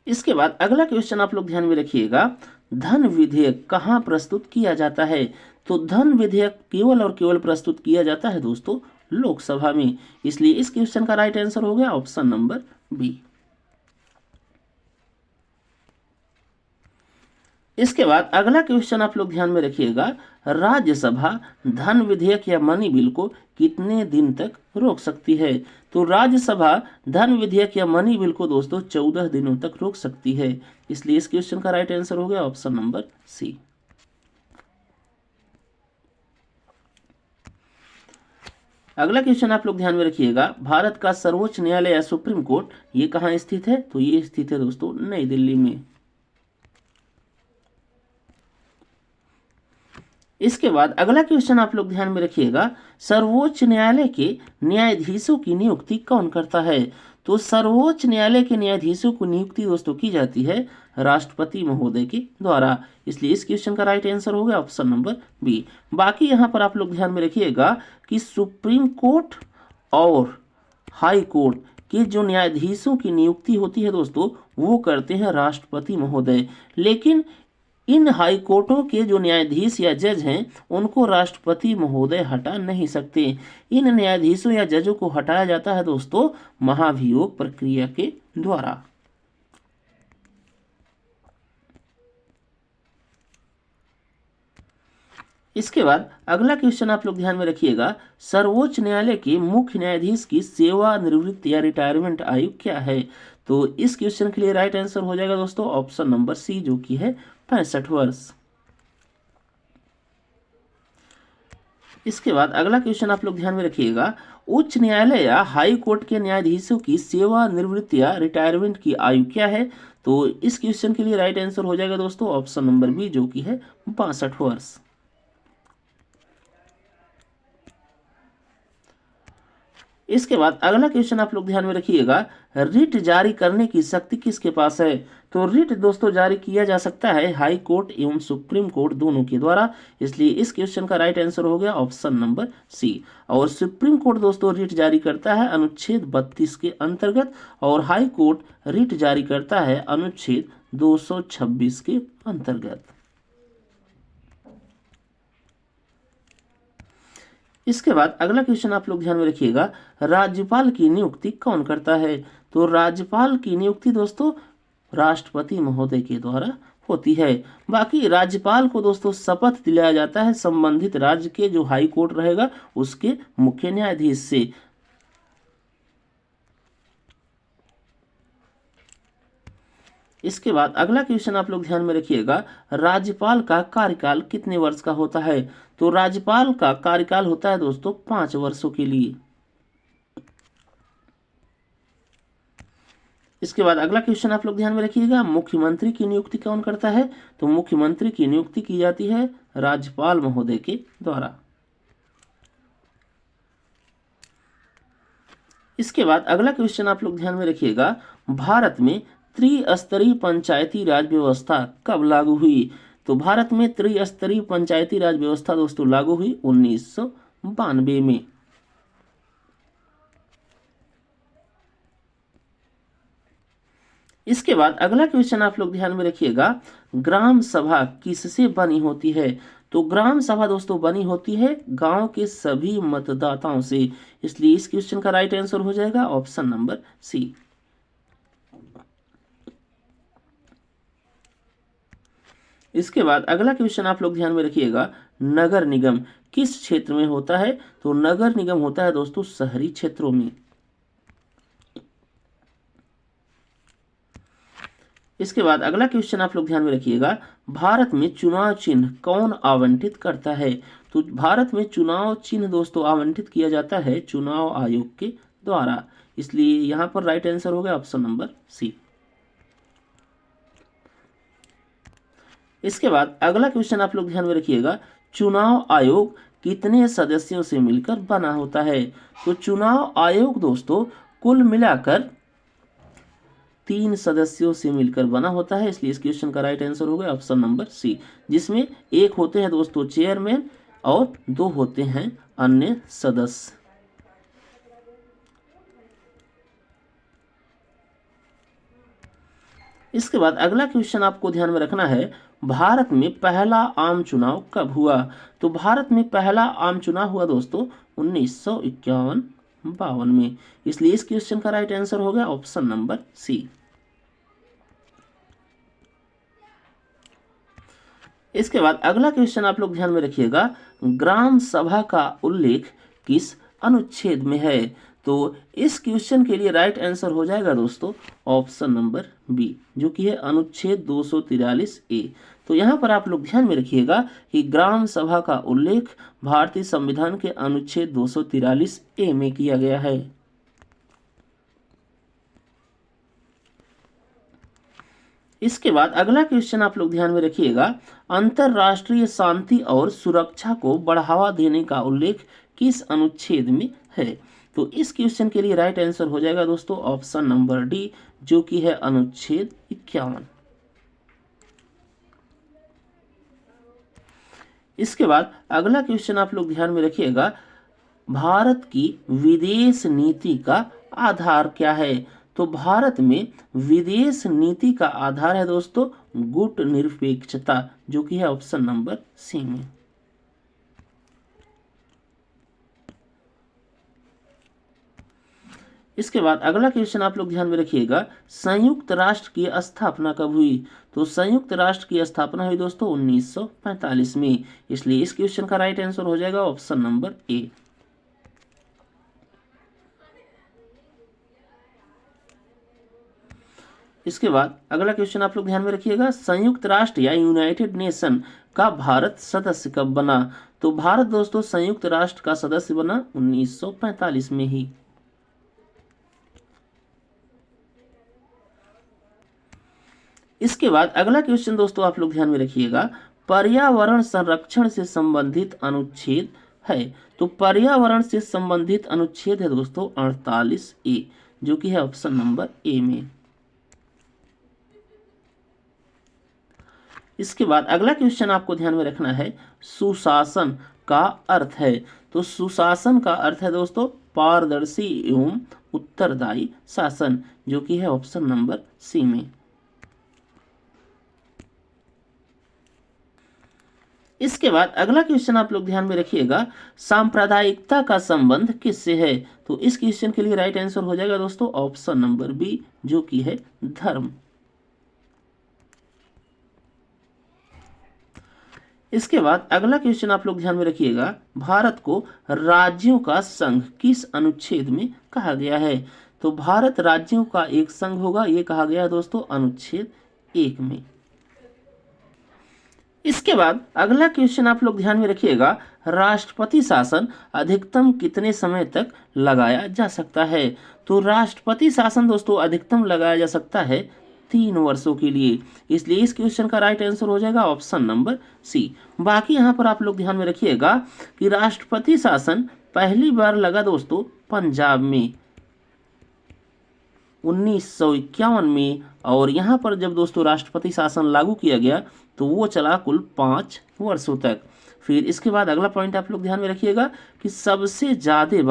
इसके बाद अगला क्वेश्चन आप लोग ध्यान में रखिएगा, धन विधेयक कहाँ प्रस्तुत किया जाता है? तो धन विधेयक केवल और केवल प्रस्तुत किया जाता है दोस्तों लोकसभा में। इसलिए इस क्वेश्चन का राइट आंसर हो गया ऑप्शन नंबर बी। इसके बाद अगला क्वेश्चन आप लोग ध्यान में रखिएगा, राज्यसभा धन विधेयक या मनी बिल को कितने दिन तक रोक सकती है? तो राज्यसभा धन विधेयक या मनी बिल को दोस्तों 14 दिनों तक रोक सकती है। इसलिए इस क्वेश्चन का राइट आंसर हो गया ऑप्शन नंबर सी। अगला क्वेश्चन आप लोग ध्यान में रखिएगा, भारत का सर्वोच्च न्यायालय या सुप्रीम कोर्ट ये कहाँ स्थित है? तो ये स्थित है दोस्तों नई दिल्ली में। इसके बाद अगला क्वेश्चन आप लोग ध्यान में रखिएगा, सर्वोच्च न्यायालय के न्यायाधीशों की नियुक्ति कौन करता है? तो सर्वोच्च न्यायालय के न्यायाधीशों को नियुक्ति दोस्तों की जाती है राष्ट्रपति महोदय के द्वारा। इसलिए इस क्वेश्चन का राइट आंसर होगा ऑप्शन नंबर बी। बाकी यहाँ पर आप लोग ध्यान में रखिएगा कि सुप्रीम कोर्ट और हाई कोर्ट के जो न्यायाधीशों की नियुक्ति होती है दोस्तों, वो करते हैं राष्ट्रपति महोदय। लेकिन इन हाई कोर्टों के जो न्यायाधीश या जज हैं, उनको राष्ट्रपति महोदय हटा नहीं सकते। इन न्यायाधीशों या जजों को हटाया जाता है दोस्तों महाभियोग प्रक्रिया के द्वारा। इसके बाद अगला क्वेश्चन आप लोग ध्यान में रखिएगा, सर्वोच्च न्यायालय के मुख्य न्यायाधीश की सेवानिवृत्ति या रिटायरमेंट आयु क्या है? तो इस क्वेश्चन के लिए राइट आंसर हो जाएगा दोस्तों ऑप्शन नंबर सी, जो कि है 65 वर्ष। इसके बाद अगला क्वेश्चन आप लोग ध्यान में रखिएगा, उच्च न्यायालय या हाई कोर्ट के न्यायाधीशों की सेवानिवृत्ति या रिटायरमेंट की आयु क्या है? तो इस क्वेश्चन के लिए राइट आंसर हो जाएगा दोस्तों ऑप्शन नंबर बी, जो कि है 62 वर्ष। इसके बाद अगला क्वेश्चन आप लोग ध्यान में रखिएगा, रिट जारी करने की शक्ति किसके पास है? तो रिट दोस्तों जारी किया जा सकता है हाई कोर्ट एवं सुप्रीम कोर्ट दोनों के द्वारा। इसलिए इस क्वेश्चन का राइट आंसर हो गया ऑप्शन नंबर सी। और सुप्रीम कोर्ट दोस्तों रिट जारी करता है अनुच्छेद 32 के अंतर्गत, और हाई कोर्ट रिट जारी करता है अनुच्छेद 226 के अंतर्गत। इसके बाद अगला क्वेश्चन आप लोग ध्यान में रखिएगा, राज्यपाल की नियुक्ति कौन करता है? तो राज्यपाल की नियुक्ति दोस्तों राष्ट्रपति महोदय के द्वारा होती है। बाकी राज्यपाल को दोस्तों शपथ दिलाया जाता है संबंधित राज्य के जो हाई कोर्ट रहेगा उसके मुख्य न्यायाधीश से। इसके बाद अगला क्वेश्चन आप लोग ध्यान में रखिएगा, राज्यपाल का कार्यकाल कितने वर्ष का होता है? तो राज्यपाल का कार्यकाल होता है दोस्तों 5 वर्षों के लिए। इसके बाद अगला क्वेश्चन आप लोग ध्यान में रखिएगा, मुख्यमंत्री की नियुक्ति कौन करता है? तो मुख्यमंत्री की नियुक्ति की जाती है राज्यपाल महोदय के द्वारा। इसके बाद अगला क्वेश्चन आप लोग ध्यान में रखिएगा, भारत में त्रिस्तरीय पंचायती राज व्यवस्था कब लागू हुई? तो भारत में त्रिस्तरीय पंचायती राज व्यवस्था दोस्तों लागू हुई 1992 में। इसके बाद अगला क्वेश्चन आप लोग ध्यान में रखिएगा, ग्राम सभा किससे बनी होती है? तो ग्राम सभा दोस्तों बनी होती है गांव के सभी मतदाताओं से। इसलिए इस क्वेश्चन का राइट आंसर हो जाएगा ऑप्शन नंबर सी। इसके बाद अगला क्वेश्चन आप लोग ध्यान में रखिएगा, नगर निगम किस क्षेत्र में होता है? तो नगर निगम होता है दोस्तों शहरी क्षेत्रों में। इसके बाद अगला क्वेश्चन आप लोग ध्यान में रखिएगा, भारत में चुनाव चिन्ह कौन आवंटित करता है? तो भारत में चुनाव चिन्ह दोस्तों आवंटित किया जाता है चुनाव आयोग के द्वारा। इसलिए यहां पर राइट आंसर होगा ऑप्शन नंबर सी। इसके बाद अगला क्वेश्चन आप लोग ध्यान में रखिएगा, चुनाव आयोग कितने सदस्यों से मिलकर बना होता है? तो चुनाव आयोग दोस्तों कुल मिलाकर 3 सदस्यों से मिलकर बना होता है। इसलिए इस क्वेश्चन का राइट आंसर होगा ऑप्शन नंबर सी, जिसमें एक होते हैं दोस्तों चेयरमैन और 2 होते हैं अन्य सदस्य। इसके बाद अगला क्वेश्चन आपको ध्यान में रखना है, भारत में पहला आम चुनाव कब हुआ? तो भारत में पहला आम चुनाव हुआ दोस्तों 1951-52 में। इसलिए इस क्वेश्चन का राइट आंसर होगा ऑप्शन नंबर सी। इसके बाद अगला क्वेश्चन आप लोग ध्यान में रखिएगा, ग्राम सभा का उल्लेख किस अनुच्छेद में है? तो इस क्वेश्चन के लिए राइट आंसर हो जाएगा दोस्तों ऑप्शन नंबर बी, जो कि है अनुच्छेद 243 ए। तो यहाँ पर आप लोग ध्यान में रखिएगा कि ग्राम सभा का उल्लेख भारतीय संविधान के अनुच्छेद 243 ए में किया गया है। इसके बाद अगला क्वेश्चन आप लोग ध्यान में रखिएगा, अंतरराष्ट्रीय शांति और सुरक्षा को बढ़ावा देने का उल्लेख किस अनुच्छेद में है? तो इस क्वेश्चन के लिए राइट आंसर हो जाएगा दोस्तों ऑप्शन नंबर डी, जो कि है अनुच्छेद 51। इसके बाद अगला क्वेश्चन आप लोग ध्यान में रखिएगा, भारत की विदेश नीति का आधार क्या है? तो भारत में विदेश नीति का आधार है दोस्तों गुटनिरपेक्षता, जो कि है ऑप्शन नंबर सी में। इसके बाद अगला क्वेश्चन आप लोग ध्यान में रखिएगा, संयुक्त राष्ट्र की स्थापना कब हुई? तो संयुक्त राष्ट्र की स्थापना हुई दोस्तों 1945 में, इसलिए इस क्वेश्चन का राइट आंसर हो जाएगा ऑप्शन नंबर ए। इसके बाद अगला क्वेश्चन आप लोग ध्यान में रखिएगा, संयुक्त राष्ट्र या यूनाइटेड नेशन का भारत सदस्य कब बना? तो भारत दोस्तों संयुक्त राष्ट्र का सदस्य बना 1945 में ही। इसके बाद अगला क्वेश्चन दोस्तों आप लोग ध्यान में रखिएगा, पर्यावरण संरक्षण से संबंधित अनुच्छेद है। तो पर्यावरण से संबंधित अनुच्छेद है दोस्तों 48 ए, जो कि है ऑप्शन नंबर ए में। इसके बाद अगला क्वेश्चन आपको ध्यान में रखना है, सुशासन का अर्थ है। तो सुशासन का अर्थ है दोस्तों पारदर्शी एवं उत्तरदायी शासन, जो कि है ऑप्शन नंबर सी में। इसके बाद अगला क्वेश्चन आप लोग ध्यान में रखिएगा, सांप्रदायिकता का संबंध किससे है? तो इस क्वेश्चन के लिए राइट आंसर हो जाएगा दोस्तों ऑप्शन नंबर बी, जो कि है धर्म। इसके बाद अगला क्वेश्चन आप लोग ध्यान में रखिएगा, भारत को राज्यों का संघ किस अनुच्छेद में कहा गया है? तो भारत राज्यों का एक संघ होगा, ये कहा गया है दोस्तों अनुच्छेद 1 में। इसके बाद अगला क्वेश्चन आप लोग ध्यान में रखिएगा, राष्ट्रपति शासन अधिकतम कितने समय तक लगाया जा सकता है? तो राष्ट्रपति शासन दोस्तों अधिकतम लगाया जा सकता है 3 वर्षों के लिए, इसलिए इस क्वेश्चन का राइट आंसर हो जाएगा ऑप्शन नंबर सी। बाकी यहाँ पर आप लोग ध्यान में रखिएगा कि राष्ट्रपति शासन पहली बार लगा दोस्तों पंजाब में 1951 में, और यहाँ पर जब दोस्तों राष्ट्रपति शासन लागू किया गया तो वो चला कुल 5 वर्षों तक। फिर इसके बाद अगला पॉइंट आप लोग ध्यान में रखिएगा कि सबसे ज़्यादा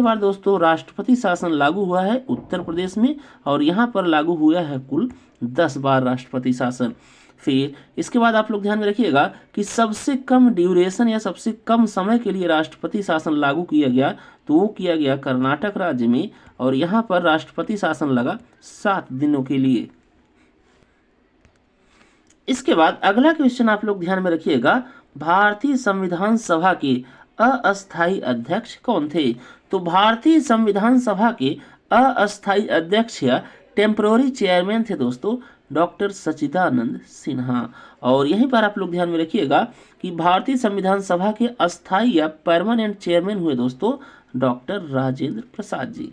बार दोस्तों राष्ट्रपति शासन लागू हुआ है उत्तर प्रदेश में, और यहाँ पर लागू हुआ है कुल 10 बार राष्ट्रपति शासन। फिर इसके बाद आप लोग ध्यान में रखिएगा कि सबसे कम ड्यूरेशन या सबसे कम समय के लिए राष्ट्रपति शासन लागू किया गया, तो वो किया गया कर्नाटक राज्य में, और यहाँ पर राष्ट्रपति शासन लगा 7 दिनों के लिए। इसके बाद अगला क्वेश्चन आप लोग ध्यान में रखिएगा, भारतीय संविधान सभा के अस्थायी अध्यक्ष कौन थे? तो भारतीय संविधान सभा के अस्थायी अध्यक्ष या टेम्पररी चेयरमैन थे दोस्तों डॉक्टर सच्चिदानंद सिन्हा। और यहीं पर आप लोग ध्यान में रखिएगा कि भारतीय संविधान सभा के अस्थायी या परमानेंट चेयरमैन हुए दोस्तों डॉक्टर राजेंद्र प्रसाद जी।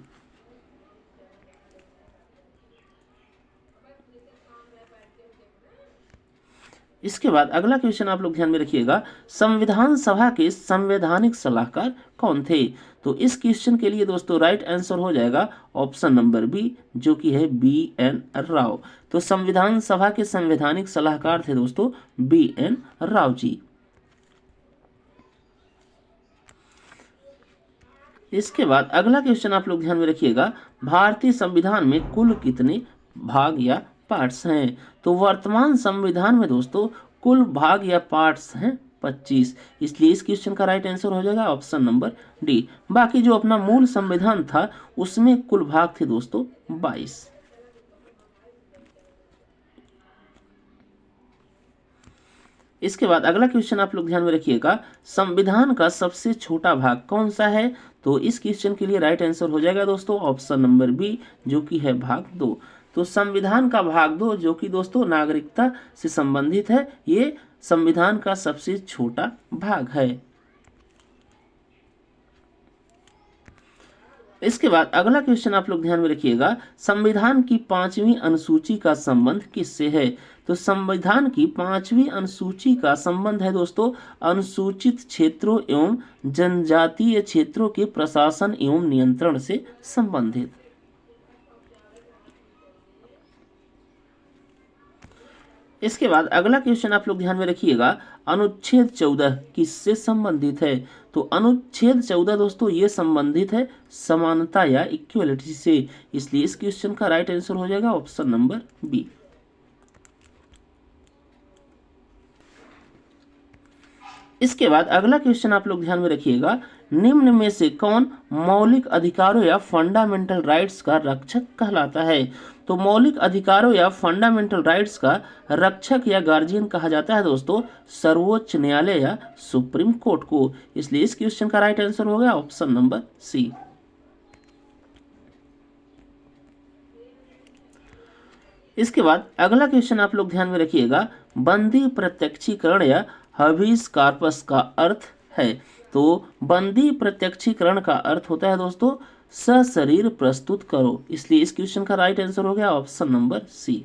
इसके बाद अगला क्वेश्चन आप लोग ध्यान में रखिएगा, संविधान सभा के संवैधानिक सलाहकार कौन थे? तो इस क्वेश्चन के लिए दोस्तों राइट आंसर हो जाएगा ऑप्शन नंबर बी, जो कि है BN राव। तो संविधान सभा के संवैधानिक सलाहकार थे दोस्तों BN राव जी। इसके बाद अगला क्वेश्चन आप लोग ध्यान में रखिएगा, भारतीय संविधान में कुल कितने भाग या पार्ट्स हैं? तो वर्तमान संविधान में दोस्तों कुल भाग या पार्ट्स हैं 25, इसलिए इस क्वेश्चन का राइट आंसर हो जाएगा ऑप्शन नंबर डी। बाकी जो अपना मूल संविधान था उसमें कुल भाग थे दोस्तों 22। इसके बाद अगला क्वेश्चन आप लोग ध्यान में रखिएगा, संविधान का सबसे छोटा भाग कौन सा है? तो इस क्वेश्चन के लिए राइट आंसर हो जाएगा दोस्तों ऑप्शन नंबर बी, जो कि है भाग 2। तो संविधान का भाग 2 जो कि दोस्तों नागरिकता से संबंधित है, ये संविधान का सबसे छोटा भाग है। इसके बाद अगला क्वेश्चन आप लोग ध्यान में रखिएगा, संविधान की 5वीं अनुसूची का संबंध किससे है? तो संविधान की 5वीं अनुसूची का संबंध है दोस्तों अनुसूचित क्षेत्रों एवं जनजातीय क्षेत्रों के प्रशासन एवं नियंत्रण से संबंधित। इसके बाद अगला क्वेश्चन आप लोग ध्यान में रखिएगा, अनुच्छेद 14 किससे संबंधित है? तो अनुच्छेद 14 दोस्तों ये संबंधित है समानता या इक्वलिटी से, इसलिए इस क्वेश्चन का राइट आंसर हो जाएगा ऑप्शन नंबर बी। इसके बाद अगला क्वेश्चन आप लोग ध्यान में रखिएगा, निम्न में से कौन मौलिक अधिकारों या फंडामेंटल राइट्स का रक्षक कहलाता है? तो मौलिक अधिकारों या फंडामेंटल राइट्स का रक्षक या गार्जियन कहा जाता है दोस्तों सर्वोच्च न्यायालय या सुप्रीम कोर्ट को, इसलिए इस क्वेश्चन का राइट आंसर हो गया ऑप्शन नंबर सी। इसके बाद अगला क्वेश्चन आप लोग ध्यान में रखिएगा, बंदी प्रत्यक्षीकरण या हबीस कार्पस का अर्थ है? तो बंदी प्रत्यक्षीकरण का अर्थ होता है दोस्तों सशरीर प्रस्तुत करो, इसलिए इस क्वेश्चन का राइट आंसर हो गया ऑप्शन नंबर सी।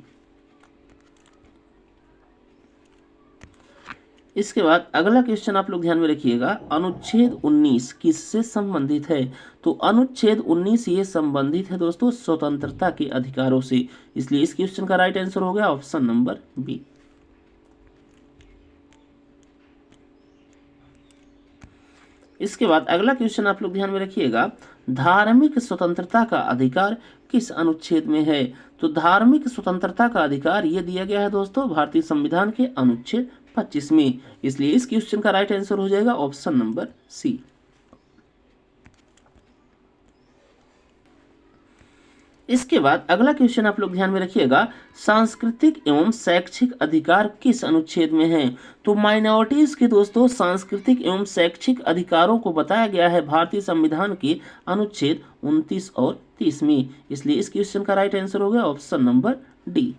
इसके बाद अगला क्वेश्चन आप लोग ध्यान में रखिएगा, अनुच्छेद 19 किससे संबंधित है? तो अनुच्छेद 19 ये संबंधित है दोस्तों स्वतंत्रता के अधिकारों से, इसलिए इस क्वेश्चन का राइट आंसर हो गया ऑप्शन नंबर बी। इसके बाद अगला क्वेश्चन आप लोग ध्यान में रखिएगा, धार्मिक स्वतंत्रता का अधिकार किस अनुच्छेद में है? तो धार्मिक स्वतंत्रता का अधिकार ये दिया गया है दोस्तों भारतीय संविधान के अनुच्छेद 25 में, इसलिए इस क्वेश्चन का राइट आंसर हो जाएगा ऑप्शन नंबर सी। इसके बाद अगला क्वेश्चन आप लोग ध्यान में रखिएगा, सांस्कृतिक एवं शैक्षिक अधिकार किस अनुच्छेद में है? तो माइनॉरिटीज के दोस्तों सांस्कृतिक एवं शैक्षिक अधिकारों को बताया गया है भारतीय संविधान के अनुच्छेद 29 और 30 में, इसलिए इस क्वेश्चन का राइट आंसर हो गया ऑप्शन नंबर डी।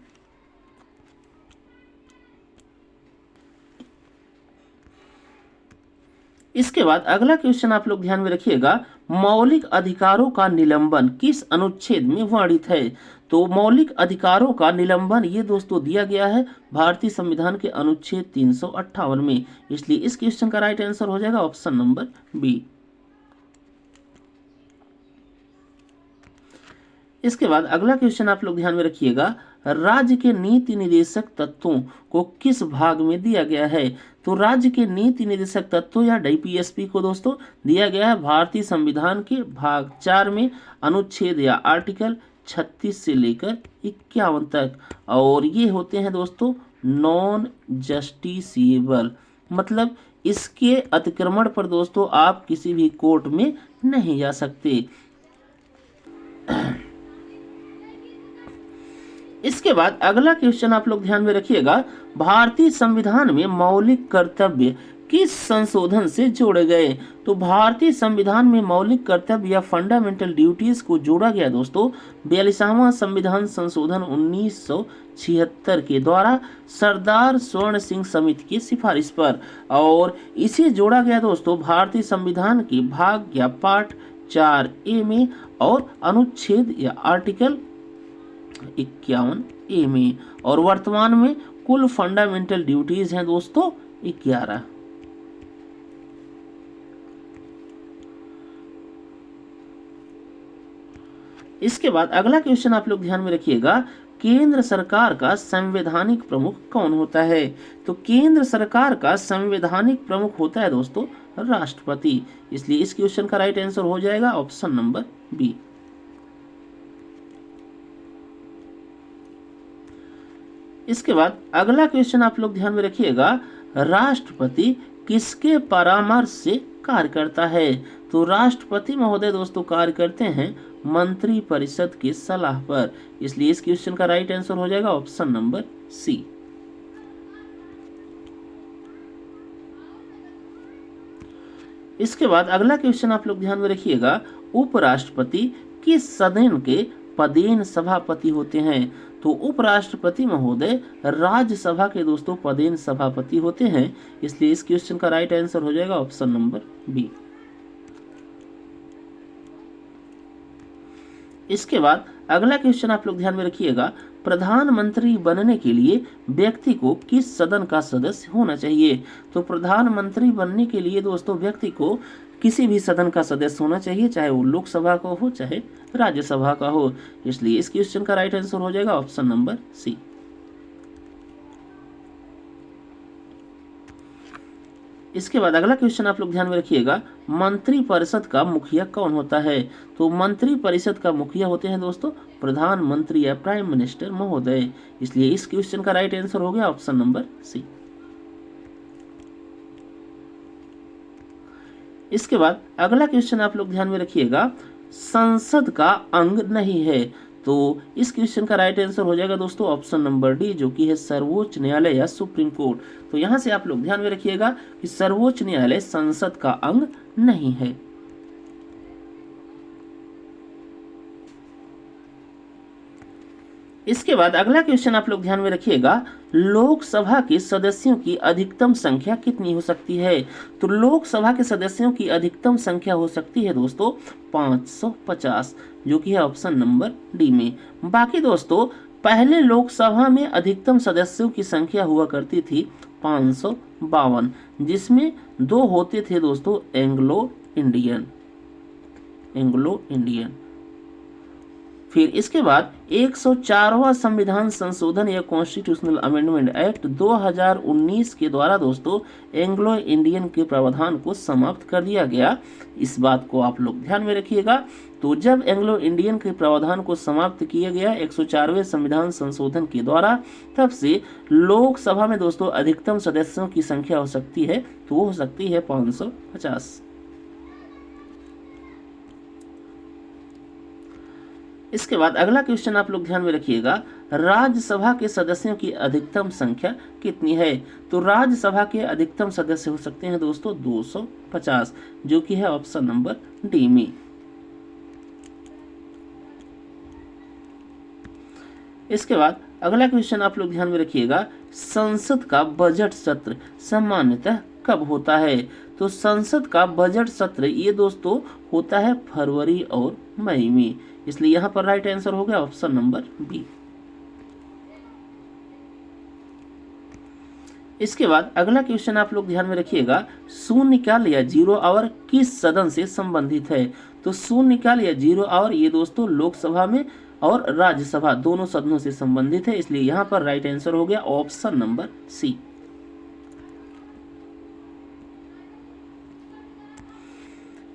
इसके बाद अगला क्वेश्चन आप लोग ध्यान में रखिएगा, मौलिक अधिकारों का निलंबन किस अनुच्छेद में वर्णित है? तो मौलिक अधिकारों का निलंबन ये दोस्तों दिया गया है भारतीय संविधान के अनुच्छेद 358 में, इसलिए इस क्वेश्चन का राइट आंसर हो जाएगा ऑप्शन नंबर बी। इसके बाद अगला क्वेश्चन आप लोग ध्यान में रखिएगा, राज्य के नीति निर्देशक तत्वों को किस भाग में दिया गया है? तो राज्य के नीति निर्देशक तत्वों या डीपीएसपी को दोस्तों दिया गया है भारतीय संविधान के भाग 4 में अनुच्छेद या आर्टिकल 36 से लेकर 51 तक, और ये होते हैं दोस्तों नॉन जस्टिसिएबल, मतलब इसके अतिक्रमण पर दोस्तों आप किसी भी कोर्ट में नहीं जा सकते। इसके बाद अगला क्वेश्चन आप लोग ध्यान में रखिएगा, भारतीय संविधान में मौलिक कर्तव्य किस संशोधन से जोड़े गए? तो भारतीय संविधान में मौलिक कर्तव्य या फंडामेंटल ड्यूटीज को जोड़ा गया दोस्तों 42वां संविधान संशोधन 1976 के द्वारा सरदार स्वर्ण सिंह समिति की सिफारिश पर, और इसे जोड़ा गया दोस्तों भारतीय संविधान के भाग या पार्ट 4A में और अनुच्छेद या आर्टिकल 51A में, और वर्तमान में कुल फंडामेंटल ड्यूटीज हैं दोस्तों 11। इसके बाद अगला क्वेश्चन आप लोग ध्यान में रखिएगा, केंद्र सरकार का संवैधानिक प्रमुख कौन होता है? तो केंद्र सरकार का संवैधानिक प्रमुख होता है दोस्तों राष्ट्रपति, इसलिए इस क्वेश्चन का राइट आंसर हो जाएगा ऑप्शन नंबर बी। इसके बाद अगला क्वेश्चन आप लोग ध्यान में रखिएगा, राष्ट्रपति किसके परामर्श से कार्य करता है? तो राष्ट्रपति महोदय दोस्तों कार्य करते हैं मंत्री परिषद की सलाह पर, इसलिए इस क्वेश्चन का राइट आंसर हो जाएगा ऑप्शन नंबर सी। इसके बाद अगला क्वेश्चन आप लोग ध्यान में रखिएगा, उपराष्ट्रपति किस सदन के पदेन सभापति होते हैं? तो उपराष्ट्रपति महोदय राज्यसभा के दोस्तों पदेन सभापति होते हैं, इसलिए इस क्वेश्चन का राइट आंसर हो जाएगा ऑप्शन नंबर बी। इसके बाद अगला क्वेश्चन आप लोग ध्यान में रखिएगा, प्रधानमंत्री बनने के लिए व्यक्ति को किस सदन का सदस्य होना चाहिए। तो प्रधानमंत्री बनने के लिए दोस्तों व्यक्ति को किसी भी सदन का सदस्य होना चाहिए, चाहे वो लोकसभा का हो चाहे राज्यसभा का हो। इसलिए इस क्वेश्चन का राइट आंसर हो जाएगा ऑप्शन नंबर सी। इसके बाद अगला क्वेश्चन आप लोग ध्यान में रखिएगा, मंत्री परिषद का मुखिया कौन होता है। तो मंत्री परिषद का मुखिया होते हैं दोस्तों प्रधानमंत्री या प्राइम मिनिस्टर महोदय। इसलिए इस क्वेश्चन का राइट आंसर हो गया ऑप्शन नंबर सी। इसके बाद अगला क्वेश्चन आप लोग ध्यान में रखिएगा, संसद का अंग नहीं है। तो इस क्वेश्चन का राइट आंसर हो जाएगा दोस्तों ऑप्शन नंबर डी, जो कि है सर्वोच्च न्यायालय या सुप्रीम कोर्ट। तो यहां से आप लोग ध्यान में रखिएगा कि सर्वोच्च न्यायालय संसद का अंग नहीं है। इसके बाद अगला क्वेश्चन आप लोग ध्यान में रखिएगा, लोकसभा के सदस्यों की अधिकतम संख्या कितनी हो सकती है। तो लोकसभा के सदस्यों की अधिकतम संख्या हो सकती है दोस्तों 550, जो कि है ऑप्शन नंबर डी में। बाकी दोस्तों पहले लोकसभा में अधिकतम सदस्यों की संख्या हुआ करती थी 552, जिसमें 2 होते थे दोस्तों एंग्लो इंडियन। फिर इसके बाद 104वां संविधान संशोधन या कॉन्स्टिट्यूशनल अमेंडमेंट एक्ट 2019 के द्वारा दोस्तों एंग्लो इंडियन के प्रावधान को समाप्त कर दिया गया। इस बात को आप लोग ध्यान में रखिएगा। तो जब एंग्लो इंडियन के प्रावधान को समाप्त किया गया 104वें संविधान संशोधन के द्वारा, तब से लोकसभा में दोस्तों अधिकतम सदस्यों की संख्या हो सकती है, तो वो हो सकती है 550। इसके बाद अगला क्वेश्चन आप लोग ध्यान में रखिएगा, राज्यसभा के सदस्यों की अधिकतम संख्या कितनी है। तो राज्यसभा के अधिकतम सदस्य हो सकते हैं दोस्तों 250, जो कि है ऑप्शन नंबर डी में। इसके बाद अगला क्वेश्चन आप लोग ध्यान में रखिएगा, संसद का बजट सत्र सामान्यतः कब होता है। तो संसद का बजट सत्र ये दोस्तों होता है फरवरी और मई में। इसलिए यहां पर राइट आंसर हो गया ऑप्शन नंबर बी। इसके बाद अगला क्वेश्चन आप लोग ध्यान में रखिएगा, शून्यकाल या जीरो आवर किस सदन से संबंधित है। तो शून्यकाल या जीरो आवर ये दोस्तों लोकसभा में और राज्यसभा दोनों सदनों से संबंधित है। इसलिए यहां पर राइट आंसर हो गया ऑप्शन नंबर सी।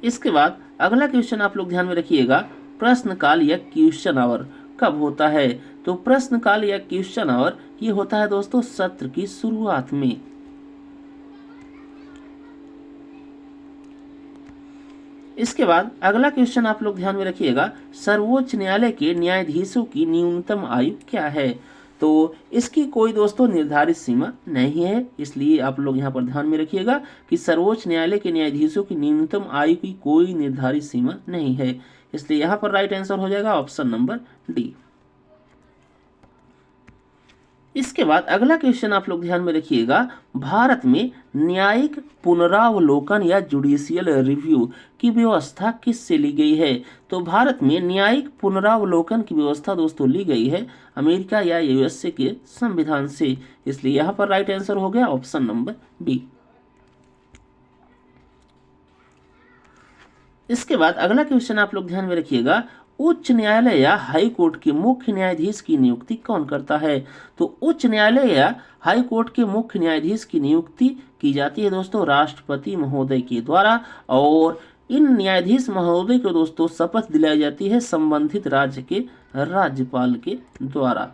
इसके बाद अगला क्वेश्चन आप लोग ध्यान में रखिएगा, प्रश्नकाल या क्वेश्चन आवर कब होता है। तो प्रश्नकाल या क्वेश्चन आवर ये होता है दोस्तों सत्र की शुरुआत में। इसके बाद अगला क्वेश्चन आप लोग ध्यान में रखिएगा, सर्वोच्च न्यायालय के न्यायाधीशों की न्यूनतम आयु क्या है। तो इसकी कोई दोस्तों निर्धारित सीमा नहीं है। इसलिए आप लोग यहाँ पर ध्यान में रखिएगा कि सर्वोच्च न्यायालय के न्यायाधीशों की न्यूनतम आयु की कोई निर्धारित सीमा नहीं है। इसलिए यहाँ पर राइट आंसर हो जाएगा ऑप्शन नंबर डी। इसके बाद अगला क्वेश्चन आप लोग ध्यान में रखिएगा, भारत में न्यायिक पुनरावलोकन या जुडिशियल रिव्यू की व्यवस्था किससे ली गई है। तो भारत में न्यायिक पुनरावलोकन की व्यवस्था दोस्तों ली गई है अमेरिका या यूएसए के संविधान से। इसलिए यहाँ पर राइट आंसर हो गया ऑप्शन नंबर बी। इसके बाद अगला क्वेश्चन आप लोग ध्यान में रखिएगा, उच्च न्यायालय या हाई कोर्ट के मुख्य न्यायाधीश की नियुक्ति कौन करता है। तो उच्च न्यायालय या हाई कोर्ट के मुख्य न्यायाधीश की नियुक्ति की जाती है दोस्तों राष्ट्रपति महोदय के द्वारा, और इन न्यायाधीश महोदय को दोस्तों शपथ दिलाई जाती है संबंधित राज्य के राज्यपाल के द्वारा।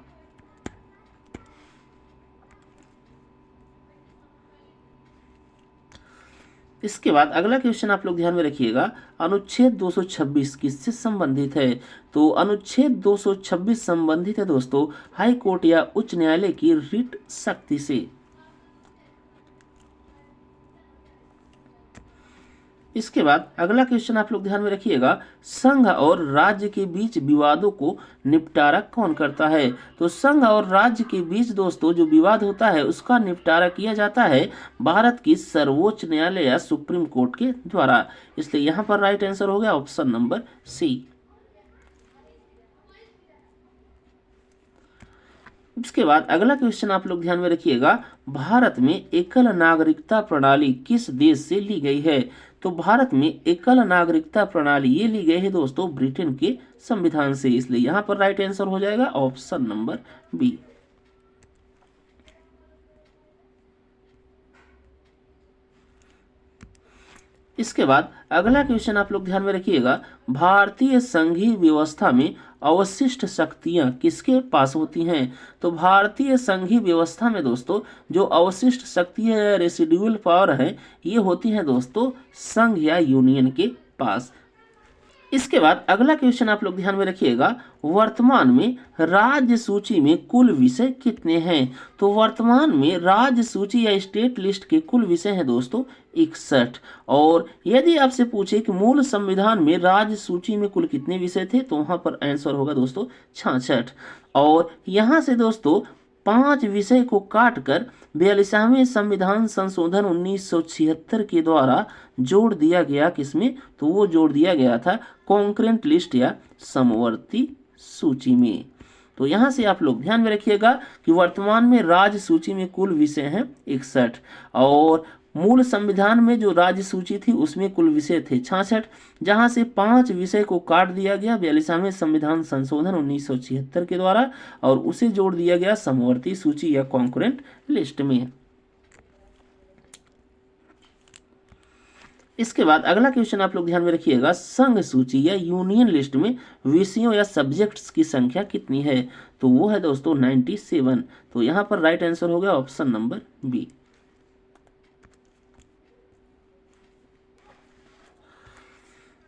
इसके बाद अगला क्वेश्चन आप लोग ध्यान में रखिएगा, अनुच्छेद 226 किससे संबंधित है। तो अनुच्छेद 226 संबंधित है दोस्तों हाई कोर्ट या उच्च न्यायालय की रिट शक्ति से। इसके बाद अगला क्वेश्चन आप लोग ध्यान में रखिएगा, संघ और राज्य के बीच विवादों को निपटारा कौन करता है। तो संघ और राज्य के बीच दोस्तों जो विवाद होता है उसका निपटारा किया जाता है भारत की सर्वोच्च न्यायालय या सुप्रीम कोर्ट के द्वारा। इसलिए यहाँ पर राइट आंसर हो गया ऑप्शन नंबर सी। इसके बाद अगला क्वेश्चन आप लोग ध्यान में रखिएगा, भारत में एकल नागरिकता प्रणाली किस देश से ली गई है? तो भारत में एकल नागरिकता प्रणाली ये ली गई है दोस्तों ब्रिटेन के संविधान से, इसलिए यहाँ पर राइट आंसर हो जाएगा ऑप्शन नंबर बी। इसके बाद अगला क्वेश्चन आप लोग ध्यान में रखिएगा, भारतीय संघीय व्यवस्था में अवशिष्ट शक्तियां किसके पास होती हैं? तो भारतीय संघीय व्यवस्था में दोस्तों जो अवशिष्ट शक्तियां या रेसिडुअल पावर है ये होती हैं दोस्तों संघ या यूनियन के पास। इसके बाद अगला क्वेश्चन आप लोग ध्यान में रखिएगा, वर्तमान में राज्य सूची में कुल विषय कितने हैं? तो वर्तमान में राज्य सूची या स्टेट लिस्ट के कुल विषय हैं दोस्तों 61। और यदि आपसे पूछे कि मूल संविधान में राज्य सूची में कुल कितने विषय थे तो वहां पर आंसर होगा दोस्तों 66। और यहां से दोस्तों 5 विषय को काटकर 42वें संविधान संशोधन 1976 के द्वारा जोड़ दिया गया किसमें? तो वो जोड़ दिया गया था कॉन्करेंट लिस्ट या समवर्ती सूची में। तो यहां से आप लोग ध्यान में रखिएगा कि वर्तमान में राज्य सूची में कुल विषय हैं 61 और मूल संविधान में जो राज्य सूची थी उसमें कुल विषय थे 66, जहां से 5 विषय को काट दिया गया 42वें संविधान संशोधन 1976 के द्वारा और उसे जोड़ दिया गया समवर्ती सूची या कॉन्करेंट लिस्ट में। इसके बाद अगला क्वेश्चन आप लोग ध्यान में रखिएगा, संघ सूची या यूनियन लिस्ट में विषयों या सब्जेक्ट्स की संख्या कितनी है? तो वो है दोस्तों 97। तो यहां पर राइट आंसर हो गया ऑप्शन नंबर बी।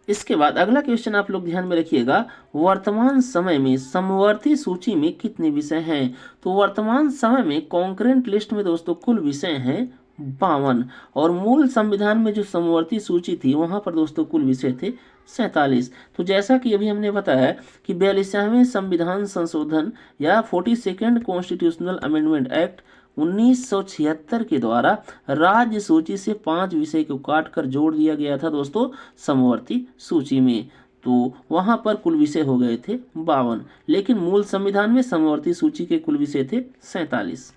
इसके बाद अगला क्वेश्चन आप लोग ध्यान में रखिएगा, वर्तमान समय में समवर्ती सूची में कितने विषय हैं? तो वर्तमान समय में कॉन्करेंट लिस्ट में दोस्तों कुल विषय हैं 52 और मूल संविधान में जो समवर्ती सूची थी वहां पर दोस्तों कुल विषय थे 47। तो जैसा कि अभी हमने बताया कि 42वें संविधान संशोधन या 42nd कॉन्स्टिट्यूशनल अमेंडमेंट एक्ट 1976 के द्वारा राज्य सूची से 5 विषय को काटकर जोड़ दिया गया था दोस्तों समवर्ती सूची में। तो वहां पर कुल विषय हो गए थे 52, लेकिन मूल संविधान में समवर्ती सूची के कुल विषय थे 47।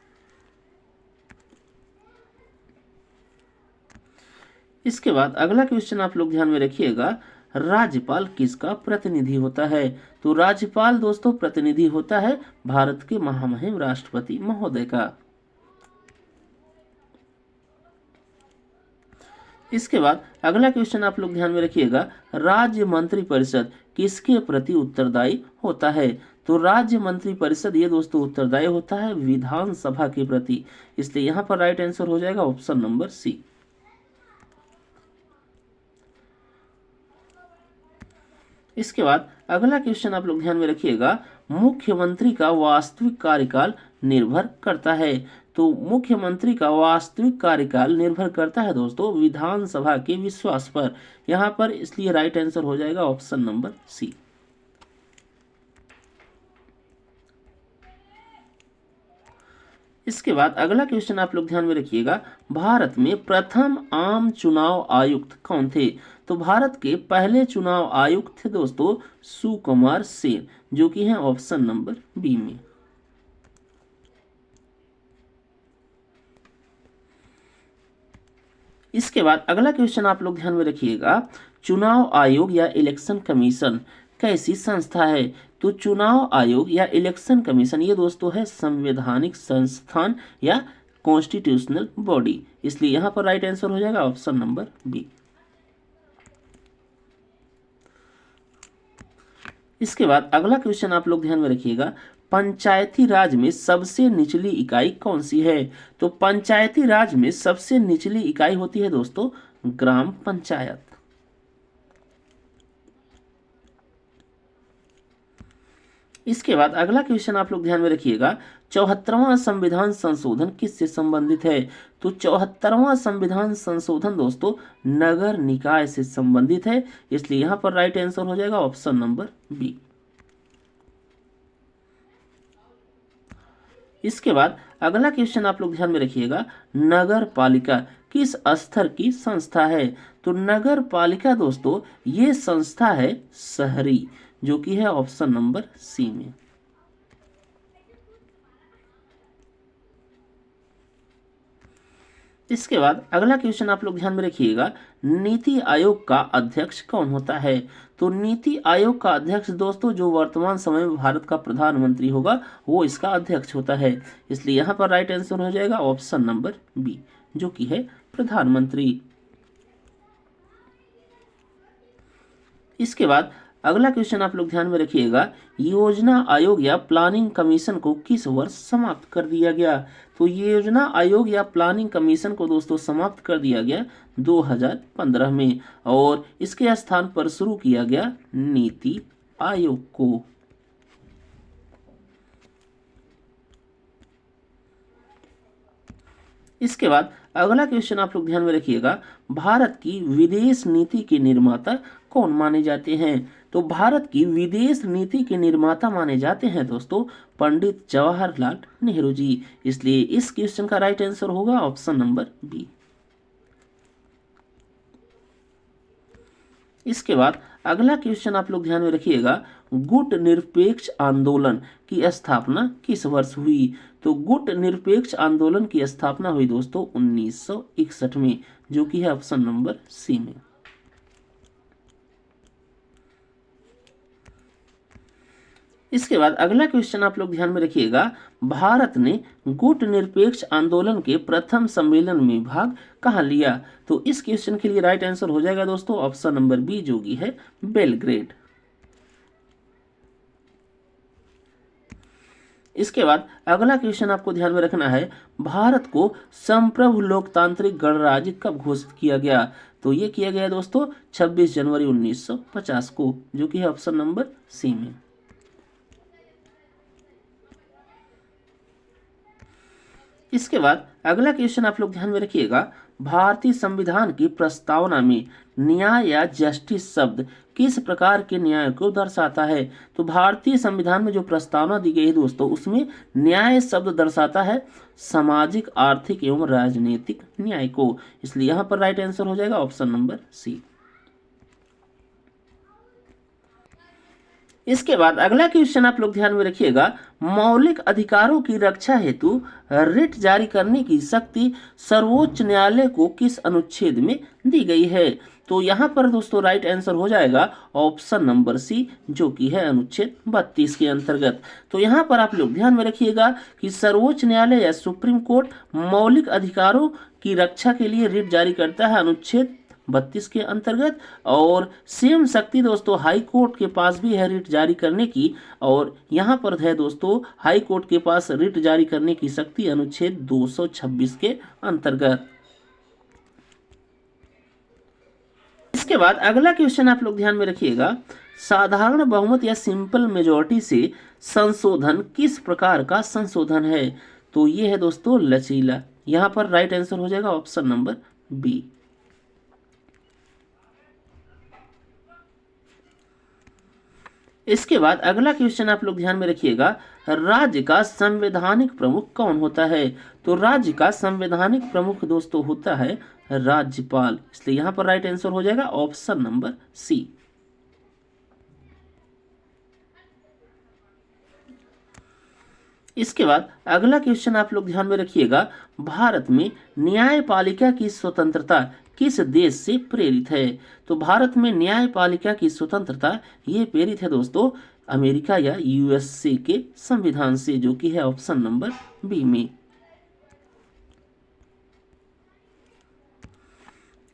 इसके बाद अगला क्वेश्चन आप लोग ध्यान में रखिएगा, राज्यपाल किसका प्रतिनिधि होता है? तो राज्यपाल दोस्तों प्रतिनिधि होता है भारत के महामहिम राष्ट्रपति महोदय का। इसके बाद अगला क्वेश्चन आप लोग ध्यान में रखिएगा, राज्य मंत्रिपरिषद किसके प्रति उत्तरदायी होता है? तो राज्य मंत्रिपरिषद ये दोस्तों उत्तरदायी होता है विधानसभा के प्रति, इसलिए यहां पर राइट आंसर हो जाएगा ऑप्शन नंबर सी। इसके बाद अगला क्वेश्चन आप लोग ध्यान में रखिएगा, मुख्यमंत्री का वास्तविक कार्यकाल निर्भर करता है। तो मुख्यमंत्री का वास्तविक कार्यकाल निर्भर करता है दोस्तों विधानसभा के विश्वास पर, यहां पर इसलिए राइट आंसर हो जाएगा ऑप्शन नंबर सी। इसके बाद अगला क्वेश्चन आप लोग ध्यान में रखिएगा, भारत में प्रथम आम चुनाव आयुक्त कौन थे? तो भारत के पहले चुनाव आयुक्त थे दोस्तों सुकुमार सेन, जो कि है ऑप्शन नंबर बी में। इसके बाद अगला क्वेश्चन आप लोग ध्यान में रखिएगा, चुनाव आयोग या इलेक्शन कमीशन कैसी संस्था है? तो चुनाव आयोग या इलेक्शन कमीशन ये दोस्तों है संवैधानिक संस्थान या कॉन्स्टिट्यूशनल बॉडी, इसलिए यहां पर राइट आंसर हो जाएगा ऑप्शन नंबर बी। इसके बाद अगला क्वेश्चन आप लोग ध्यान में रखिएगा, पंचायती राज में सबसे निचली इकाई कौन सी है? तो पंचायती राज में सबसे निचली इकाई होती है दोस्तों ग्राम पंचायत। इसके बाद अगला क्वेश्चन आप लोग ध्यान में रखिएगा, 74वां संविधान संशोधन किससे संबंधित है? तो 74वां संविधान संशोधन दोस्तों नगर निकाय से संबंधित है, इसलिए यहां पर राइट आंसर हो जाएगा ऑप्शन नंबर बी। इसके बाद अगला क्वेश्चन आप लोग ध्यान में रखिएगा, नगर पालिका किस स्तर की संस्था है? तो नगर पालिका दोस्तों ये संस्था है शहरी, जो कि है ऑप्शन नंबर सी में। इसके बाद अगला क्वेश्चन आप लोग ध्यान में रखिएगा, नीति आयोग का अध्यक्ष कौन होता है? तो नीति आयोग का अध्यक्ष दोस्तों जो वर्तमान समय में भारत का प्रधानमंत्री होगा वो इसका अध्यक्ष होता है। इसलिए यहाँ पर राइट आंसर हो जाएगा ऑप्शन नंबर बी जो कि है प्रधानमंत्री। इसके बाद अगला क्वेश्चन आप लोग ध्यान में रखिएगा, योजना आयोग या प्लानिंग कमीशन को किस वर्ष समाप्त कर दिया गया? तो ये योजना आयोग या प्लानिंग कमीशन को दोस्तों समाप्त कर दिया गया 2015 में और इसके स्थान पर शुरू किया गया नीति आयोग को। इसके बाद अगला क्वेश्चन आप लोग ध्यान में रखिएगा, भारत की विदेश नीति के निर्माता कौन माने जाते हैं? तो भारत की विदेश नीति के निर्माता माने जाते हैं दोस्तों पंडित जवाहरलाल नेहरू जी। इसलिए इस क्वेश्चन का राइट आंसर होगा ऑप्शन नंबर बी। इसके बाद अगला क्वेश्चन आप लोग ध्यान में रखिएगा, गुट निरपेक्ष आंदोलन की स्थापना किस वर्ष हुई? तो गुट निरपेक्ष आंदोलन की स्थापना हुई दोस्तों 1961 में जो कि है ऑप्शन नंबर सी में। इसके बाद अगला क्वेश्चन आप लोग ध्यान में रखिएगा, भारत ने गुट निरपेक्ष आंदोलन के प्रथम सम्मेलन में भाग कहाँ लिया? तो इस क्वेश्चन के लिए राइट आंसर हो जाएगा दोस्तों ऑप्शन नंबर बी जो कि है बेलग्रेड। इसके बाद अगला क्वेश्चन आपको ध्यान में रखना है, भारत को संप्रभु लोकतांत्रिक गणराज्य कब घोषित किया गया? तो ये किया गया दोस्तों 26 जनवरी 1950 को जो कि है ऑप्शन नंबर सी में। इसके बाद अगला क्वेश्चन आप लोग ध्यान में रखिएगा, भारतीय संविधान की प्रस्तावना में न्याय या जस्टिस शब्द किस प्रकार के न्याय को दर्शाता है? तो भारतीय संविधान में जो प्रस्तावना दी गई है दोस्तों उसमें न्याय शब्द दर्शाता है सामाजिक आर्थिक एवं राजनीतिक न्याय को। इसलिए यहाँ पर राइट आंसर हो जाएगा ऑप्शन नंबर सी। इसके बाद अगला क्वेश्चन आप लोग ध्यान में रखिएगा, मौलिक अधिकारों की रक्षा हेतु रिट जारी करने की शक्ति सर्वोच्च न्यायालय को किस अनुच्छेद में दी गई है? तो यहाँ पर दोस्तों राइट आंसर हो जाएगा ऑप्शन नंबर सी जो कि है अनुच्छेद 32 के अंतर्गत। तो यहाँ पर आप लोग ध्यान में रखिएगा कि सर्वोच्च न्यायालय या सुप्रीम कोर्ट मौलिक अधिकारों की रक्षा के लिए रिट जारी करता है अनुच्छेद 32 के अंतर्गत और सेम शक्ति दोस्तों हाई कोर्ट के पास भी है रिट जारी करने की और यहाँ पर है दोस्तों हाई कोर्ट के पास रिट जारी करने की शक्ति अनुच्छेद 226 के अंतर्गत। इसके बाद अगला क्वेश्चन आप लोग ध्यान में रखिएगा, साधारण बहुमत या सिंपल मेजोरिटी से संशोधन किस प्रकार का संशोधन है? तो ये है दोस्तों लचीला। यहाँ पर राइट आंसर हो जाएगा ऑप्शन नंबर बी। इसके बाद अगला क्वेश्चन आप लोग ध्यान में रखिएगा, राज्य का संवैधानिक प्रमुख कौन होता है? तो राज्य का संवैधानिक प्रमुख दोस्तों होता है राज्यपाल। इसलिए यहां पर राइट आंसर हो जाएगा ऑप्शन नंबर सी। इसके बाद अगला क्वेश्चन आप लोग ध्यान में रखिएगा, भारत में न्यायपालिका की स्वतंत्रता किस देश से प्रेरित है? तो भारत में न्यायपालिका की स्वतंत्रता ये प्रेरित है दोस्तों अमेरिका या यूएसए के संविधान से जो कि है ऑप्शन नंबर बी में।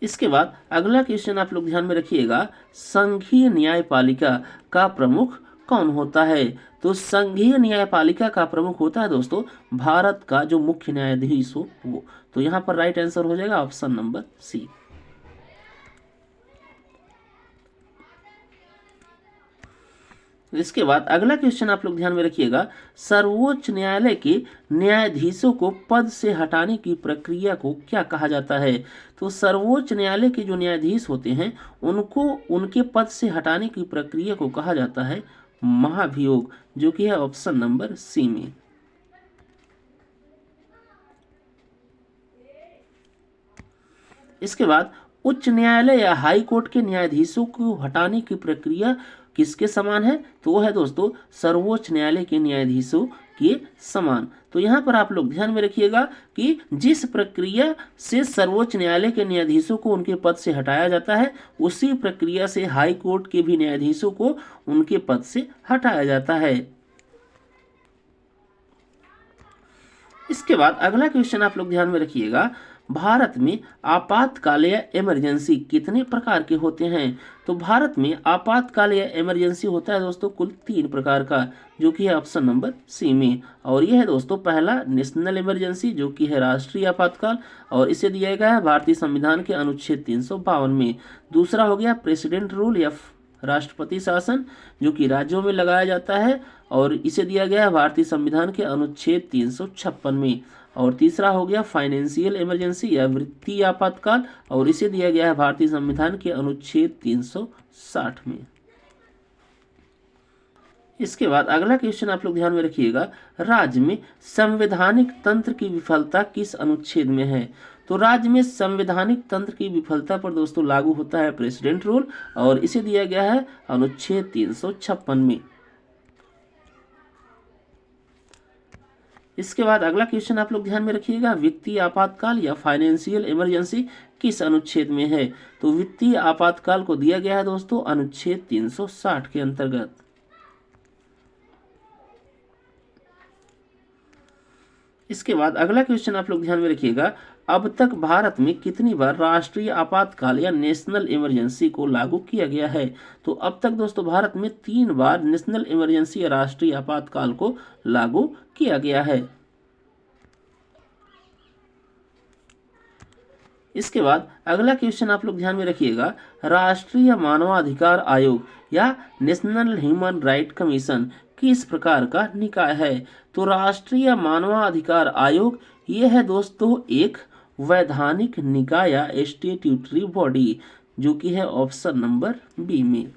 इसके बाद अगला क्वेश्चन आप लोग ध्यान में रखिएगा, संघीय न्यायपालिका का प्रमुख कौन होता है? तो संघीय न्यायपालिका का प्रमुख होता है दोस्तों भारत का जो मुख्य न्यायाधीश हो वो। तो यहाँ पर राइट आंसर हो जाएगा ऑप्शन नंबर सी। इसके बाद अगला क्वेश्चन आप लोग ध्यान में रखिएगा, सर्वोच्च न्यायालय के न्यायाधीशों को पद से हटाने की प्रक्रिया को क्या कहा जाता है? तो सर्वोच्च न्यायालय के जो न्यायाधीश होते हैं उनको उनके पद से हटाने की प्रक्रिया को कहा जाता है महाभियोग जो कि है ऑप्शन नंबर सी में। इसके बाद उच्च न्यायालय या हाई कोर्ट के न्यायाधीशों को हटाने की प्रक्रिया किसके समान है? तो वो है दोस्तों सर्वोच्च न्यायालय के न्यायाधीशों के समान। तो यहाँ पर आप लोग ध्यान में रखिएगा कि जिस प्रक्रिया से सर्वोच्च न्यायालय के न्यायाधीशों को उनके पद से हटाया जाता है, उसी प्रक्रिया से हाई कोर्ट के भी न्यायाधीशों को उनके पद से हटाया जाता है। इसके बाद अगला क्वेश्चन आप लोग ध्यान में रखिएगा, भारत में आपातकाल या इमरजेंसी कितने प्रकार के होते हैं? तो भारत में आपातकाल या इमरजेंसी होता है दोस्तों कुल 3 प्रकार का, जो कि है ऑप्शन नंबर सी में। और यह है दोस्तों, पहला नेशनल इमरजेंसी जो कि है राष्ट्रीय आपातकाल, और इसे दिया गया है भारतीय संविधान के अनुच्छेद 352 में। दूसरा हो गया प्रेसिडेंट रूल या राष्ट्रपति शासन, जो कि राज्यों में लगाया जाता है, और इसे दिया गया है भारतीय संविधान के अनुच्छेद 356 में। और तीसरा हो गया फाइनेंशियल इमरजेंसी या वित्तीय आपातकाल, और इसे दिया गया है भारतीय संविधान के अनुच्छेद 360 में। इसके बाद अगला क्वेश्चन आप लोग ध्यान में रखिएगा, राज्य में संवैधानिक तंत्र की विफलता किस अनुच्छेद में है? तो राज्य में संवैधानिक तंत्र की विफलता पर दोस्तों लागू होता है प्रेसिडेंट रूल, और इसे दिया गया है अनुच्छेद 356 में। इसके बाद अगला क्वेश्चन आप लोग ध्यान में रखिएगा, वित्तीय आपातकाल या फाइनेंशियल इमरजेंसी किस अनुच्छेद में है? तो वित्तीय आपातकाल को दिया गया है दोस्तों अनुच्छेद 360 के अंतर्गत। इसके बाद अगला क्वेश्चन आप लोग ध्यान में रखिएगा, अब तक भारत में कितनी बार राष्ट्रीय आपातकाल या नेशनल इमरजेंसी को लागू किया गया है? तो अब तक दोस्तों भारत में 3 बार नेशनल इमरजेंसी या राष्ट्रीय आपातकाल को लागू किया गया है। इसके बाद अगला क्वेश्चन आप लोग ध्यान में रखिएगा, राष्ट्रीय मानवाधिकार आयोग या नेशनल ह्यूमन राइट कमीशन किस प्रकार का निकाय है? तो राष्ट्रीय मानवाधिकार आयोग यह है दोस्तों एक वैधानिक निकाय या स्टैट्यूटरी बॉडी, जो कि है ऑप्शन नंबर बी में।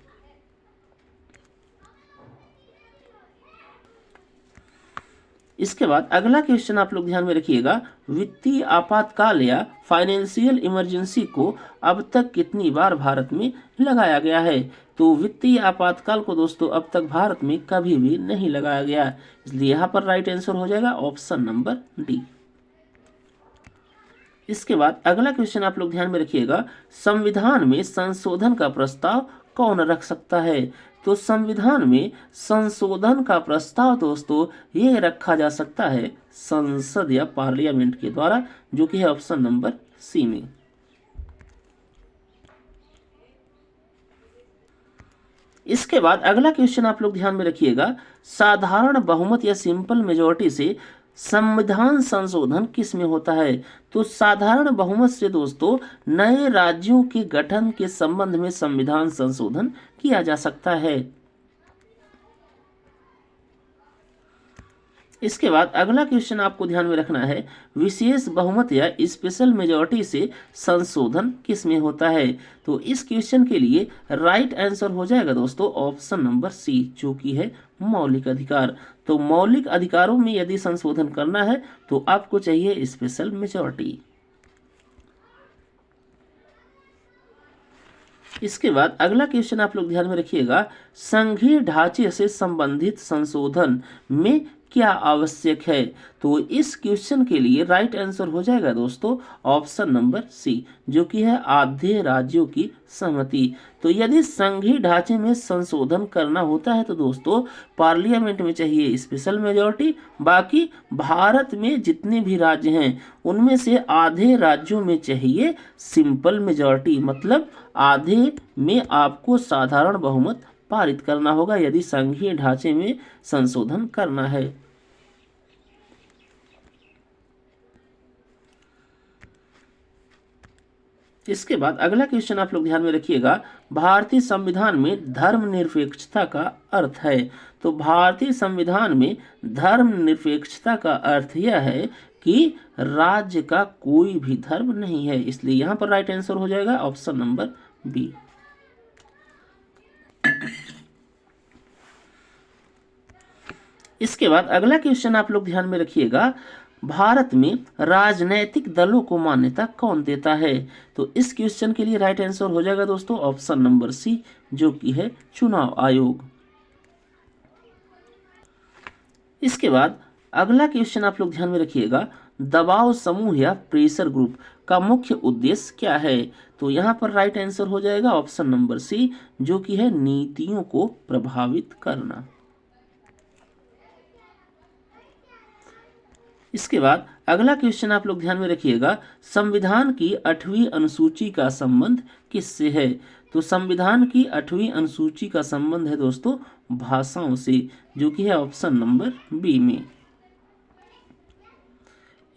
इसके बाद अगला क्वेश्चन आप लोग ध्यान में रखिएगा, वित्तीय आपातकाल या फाइनेंशियल इमरजेंसी को अब तक कितनी बार भारत में लगाया गया है? तो वित्तीय आपातकाल को दोस्तों अब तक भारत में कभी भी नहीं लगाया गया, इसलिए यहाँ पर राइट आंसर हो जाएगा ऑप्शन नंबर डी। इसके बाद अगला क्वेश्चन आप लोग ध्यान में रखिएगा, संविधान में संशोधन का प्रस्ताव कौन रख सकता है? तो संविधान में संशोधन का प्रस्ताव दोस्तों ये रखा जा सकता है संसद या पार्लियामेंट के द्वारा, जो कि है ऑप्शन नंबर सी में। इसके बाद अगला क्वेश्चन आप लोग ध्यान में रखिएगा, साधारण बहुमत या सिंपल मेजोरिटी से संविधान संशोधन किस में होता है? तो साधारण बहुमत से दोस्तों नए राज्यों के गठन के संबंध में संविधान संशोधन किया जा सकता है। इसके बाद अगला क्वेश्चन आपको ध्यान में रखना है, विशेष बहुमत या स्पेशल मेजॉरिटी से संशोधन किस में होता है? तो इस क्वेश्चन के लिए राइट आंसर हो जाएगा दोस्तों ऑप्शन नंबर सी, जो कि है मौलिक अधिकार। तो मौलिक अधिकारों में यदि संशोधन करना है तो आपको चाहिए स्पेशल मेजॉरिटी। इसके बाद अगला क्वेश्चन आप लोग ध्यान में रखिएगा, संघीय ढांचे से संबंधित संशोधन में क्या आवश्यक है? तो इस क्वेश्चन के लिए राइट आंसर हो जाएगा दोस्तों ऑप्शन नंबर सी, जो कि है आधे राज्यों की सहमति। तो यदि संघीय ढांचे में संशोधन करना होता है तो दोस्तों पार्लियामेंट में चाहिए स्पेशल मेजॉरिटी, बाकी भारत में जितने भी राज्य हैं उनमें से आधे राज्यों में चाहिए सिंपल मेजॉरिटी, मतलब आधे में आपको साधारण बहुमत पारित करना होगा यदि संघीय ढांचे में संशोधन करना है। इसके बाद अगला क्वेश्चन आप लोग ध्यान में रखिएगा, भारतीय संविधान में धर्मनिरपेक्षता का अर्थ है। तो भारतीय संविधान में धर्मनिरपेक्षता का अर्थ यह है कि राज्य का कोई भी धर्म नहीं है, इसलिए यहां पर राइट आंसर हो जाएगा ऑप्शन नंबर बी। इसके बाद अगला क्वेश्चन आप लोग ध्यान में रखिएगा, भारत में राजनैतिक दलों को मान्यता कौन देता है? तो इस क्वेश्चन के लिए राइट आंसर हो जाएगा दोस्तों ऑप्शन नंबर सी, जो कि है चुनाव आयोग। इसके बाद अगला क्वेश्चन आप लोग ध्यान में रखिएगा, दबाव समूह या प्रेशर ग्रुप का मुख्य उद्देश्य क्या है? तो यहाँ पर राइट आंसर हो जाएगा ऑप्शन नंबर सी, जो कि है नीतियों को प्रभावित करना। इसके बाद अगला क्वेश्चन आप लोग ध्यान में रखिएगा, संविधान की 8वीं अनुसूची का संबंध किससे है? तो संविधान की 8वीं अनुसूची का संबंध है दोस्तों भाषाओं से, जो कि है ऑप्शन नंबर बी में।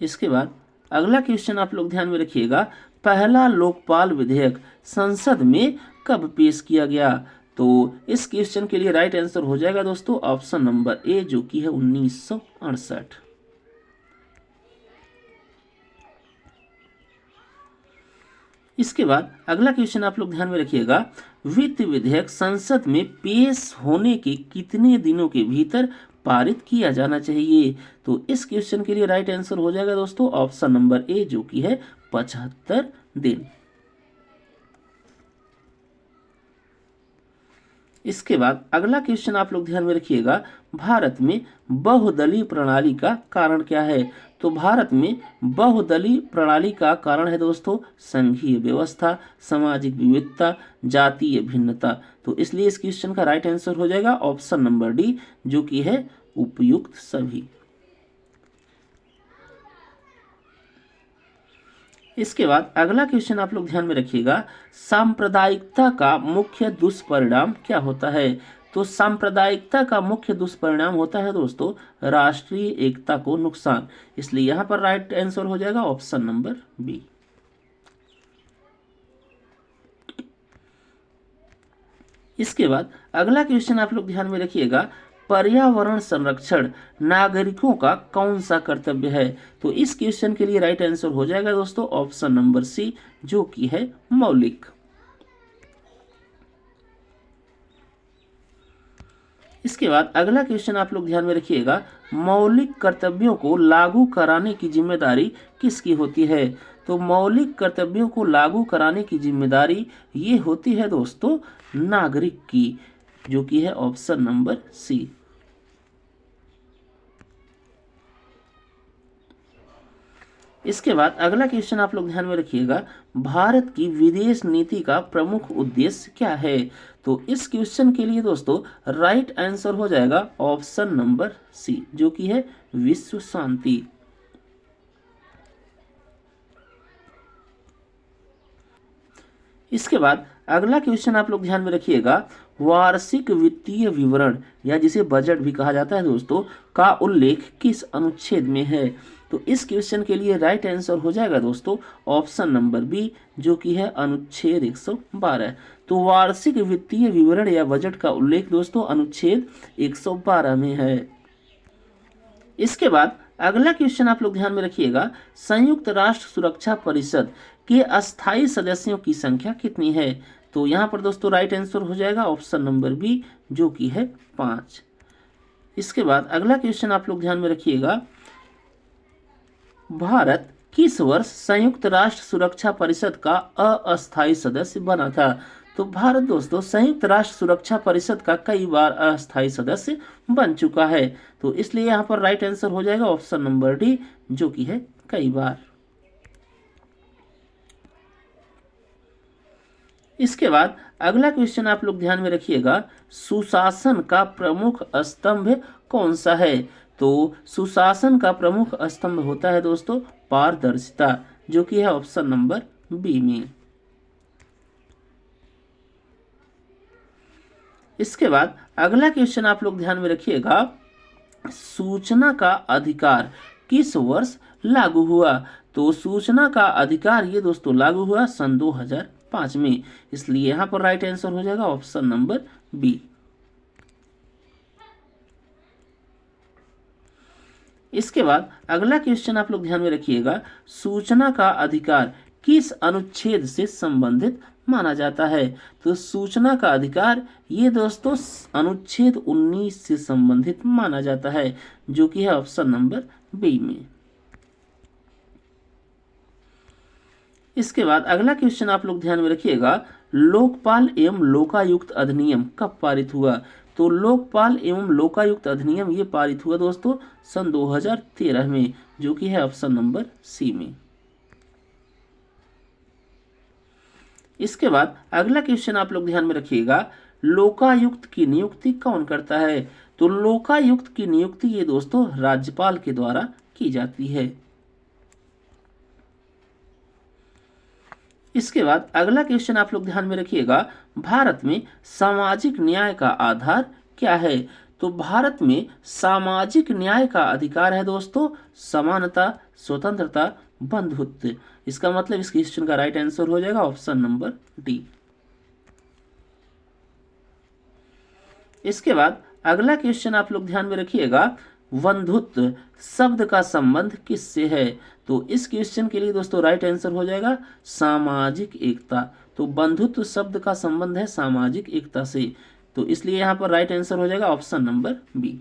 इसके बाद अगला क्वेश्चन आप लोग ध्यान में रखिएगा, पहला लोकपाल विधेयक संसद में कब पेश किया गया? तो इस क्वेश्चन के लिए राइट आंसर हो जाएगा दोस्तों ऑप्शन नंबर ए, जो कि है 1968। इसके बाद अगला क्वेश्चन आप लोग ध्यान में रखिएगा, वित्त विधेयक संसद में पेश होने के कितने दिनों के भीतर पारित किया जाना चाहिए? तो इस क्वेश्चन के लिए राइट आंसर हो जाएगा दोस्तों ऑप्शन नंबर ए, जो कि है 75 दिन। इसके बाद अगला क्वेश्चन आप लोग ध्यान में रखिएगा, भारत में बहुदलीय प्रणाली का कारण क्या है? तो भारत में बहुदलीय प्रणाली का कारण है दोस्तों संघीय व्यवस्था, सामाजिक विविधता, जातीय भिन्नता। तो इसलिए इस क्वेश्चन का राइट आंसर हो जाएगा ऑप्शन नंबर डी, जो कि है उपयुक्त सभी। इसके बाद अगला क्वेश्चन आप लोग ध्यान में रखिएगा, सांप्रदायिकता का मुख्य दुष्परिणाम क्या होता है? तो सांप्रदायिकता का मुख्य दुष्परिणाम होता है दोस्तों राष्ट्रीय एकता को नुकसान। इसलिए यहां पर राइट आंसर हो जाएगा ऑप्शन नंबर बी। इसके बाद अगला क्वेश्चन आप लोग ध्यान में रखिएगा, पर्यावरण संरक्षण नागरिकों का कौन सा कर्तव्य है? तो इस क्वेश्चन के लिए राइट आंसर हो जाएगा दोस्तों ऑप्शन नंबर सी, जो कि है मौलिक। इसके बाद अगला क्वेश्चन आप लोग ध्यान में रखिएगा, मौलिक कर्तव्यों को लागू कराने की जिम्मेदारी किसकी होती है? तो मौलिक कर्तव्यों को लागू कराने की जिम्मेदारी ये होती है दोस्तों नागरिक की, जो कि है ऑप्शन नंबर सी। इसके बाद अगला क्वेश्चन आप लोग ध्यान में रखिएगा, भारत की विदेश नीति का प्रमुख उद्देश्य क्या है? तो इस क्वेश्चन के लिए दोस्तों राइट आंसर हो जाएगा ऑप्शन नंबर सी, जो कि है विश्व शांति। इसके बाद अगला क्वेश्चन आप लोग ध्यान में रखिएगा, वार्षिक वित्तीय विवरण या जिसे बजट भी कहा जाता है दोस्तों का उल्लेख किस अनुच्छेद में है? तो इस क्वेश्चन के लिए राइट आंसर हो जाएगा दोस्तों ऑप्शन नंबर बी, जो कि है अनुच्छेद 112। तो वार्षिक वित्तीय विवरण या बजट का उल्लेख दोस्तों अनुच्छेद 112 में है। इसके बाद अगला क्वेश्चन आप लोग ध्यान में रखिएगा, संयुक्त राष्ट्र सुरक्षा परिषद के अस्थायी सदस्यों की संख्या कितनी है? तो यहाँ पर दोस्तों राइट आंसर हो जाएगा ऑप्शन नंबर बी, जो कि है 5। इसके बाद अगला क्वेश्चन आप लोग ध्यान में रखिएगा, भारत किस वर्ष संयुक्त राष्ट्र सुरक्षा परिषद का अस्थायी सदस्य बना था? तो भारत दोस्तों संयुक्त राष्ट्र सुरक्षा परिषद का कई बार अस्थायी सदस्य बन चुका है। तो इसलिए यहाँ पर राइट आंसर हो जाएगा ऑप्शन नंबर डी, जो कि है कई बार। इसके बाद अगला क्वेश्चन आप लोग ध्यान में रखिएगा, सुशासन का प्रमुख स्तंभ कौन सा है? तो सुशासन का प्रमुख स्तंभ होता है दोस्तों पारदर्शिता, जो कि है ऑप्शन नंबर बी में। इसके बाद अगला क्वेश्चन आप लोग ध्यान में रखिएगा, सूचना का अधिकार किस वर्ष लागू हुआ? तो सूचना का अधिकार ये दोस्तों लागू हुआ सन 2005 में। इसलिए यहां पर राइट आंसर हो जाएगा ऑप्शन नंबर बी। इसके बाद अगला क्वेश्चन आप लोग ध्यान में रखिएगा, सूचना का अधिकार किस अनुच्छेद से संबंधित माना जाता है? तो सूचना का अधिकार ये दोस्तों अनुच्छेद 19 से संबंधित माना जाता है, जो कि है ऑप्शन नंबर बी में। इसके बाद अगला क्वेश्चन आप लोग ध्यान में रखिएगा, लोकपाल एवं लोकायुक्त अधिनियम कब पारित हुआ? तो लोकपाल एवं लोकायुक्त अधिनियम ये पारित हुआ दोस्तों सन 2013 में, जो कि है ऑप्शन नंबर सी में। इसके बाद अगला क्वेश्चन आप लोग ध्यान में रखिएगा, लोकायुक्त की नियुक्ति कौन करता है? तो लोकायुक्त की नियुक्ति ये दोस्तों राज्यपाल के द्वारा की जाती है। इसके बाद अगला क्वेश्चन आप लोग ध्यान में रखिएगा, भारत में सामाजिक न्याय का आधार क्या है? तो भारत में सामाजिक न्याय का अधिकार है दोस्तों समानता, स्वतंत्रता, बंधुत्व। इसका मतलब इस क्वेश्चन का राइट आंसर हो जाएगा ऑप्शन नंबर डी। इसके बाद अगला क्वेश्चन आप लोग ध्यान में रखिएगा, बंधुत्व शब्द का संबंध किससे है? तो इस क्वेश्चन के लिए दोस्तों राइट आंसर हो जाएगा सामाजिक एकता। तो बंधुत्व शब्द का संबंध है सामाजिक एकता से, तो इसलिए यहां पर राइट आंसर हो जाएगा ऑप्शन नंबर बी।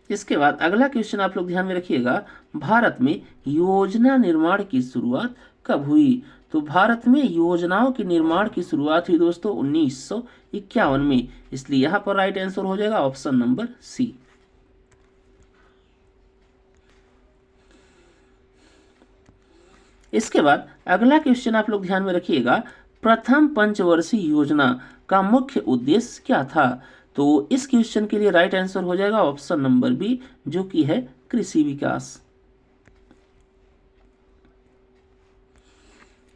इसके बाद अगला क्वेश्चन आप लोग ध्यान में रखिएगा, भारत में योजना निर्माण की शुरुआत कब हुई? तो भारत में योजनाओं के निर्माण की शुरुआत हुई दोस्तों 1951 में, इसलिए यहां पर राइट आंसर हो जाएगा ऑप्शन नंबर सी। इसके बाद अगला क्वेश्चन आप लोग ध्यान में रखिएगा, प्रथम पंचवर्षीय योजना का मुख्य उद्देश्य क्या था? तो इस क्वेश्चन के लिए राइट आंसर हो जाएगा ऑप्शन नंबर बी, जो कि है कृषि विकास।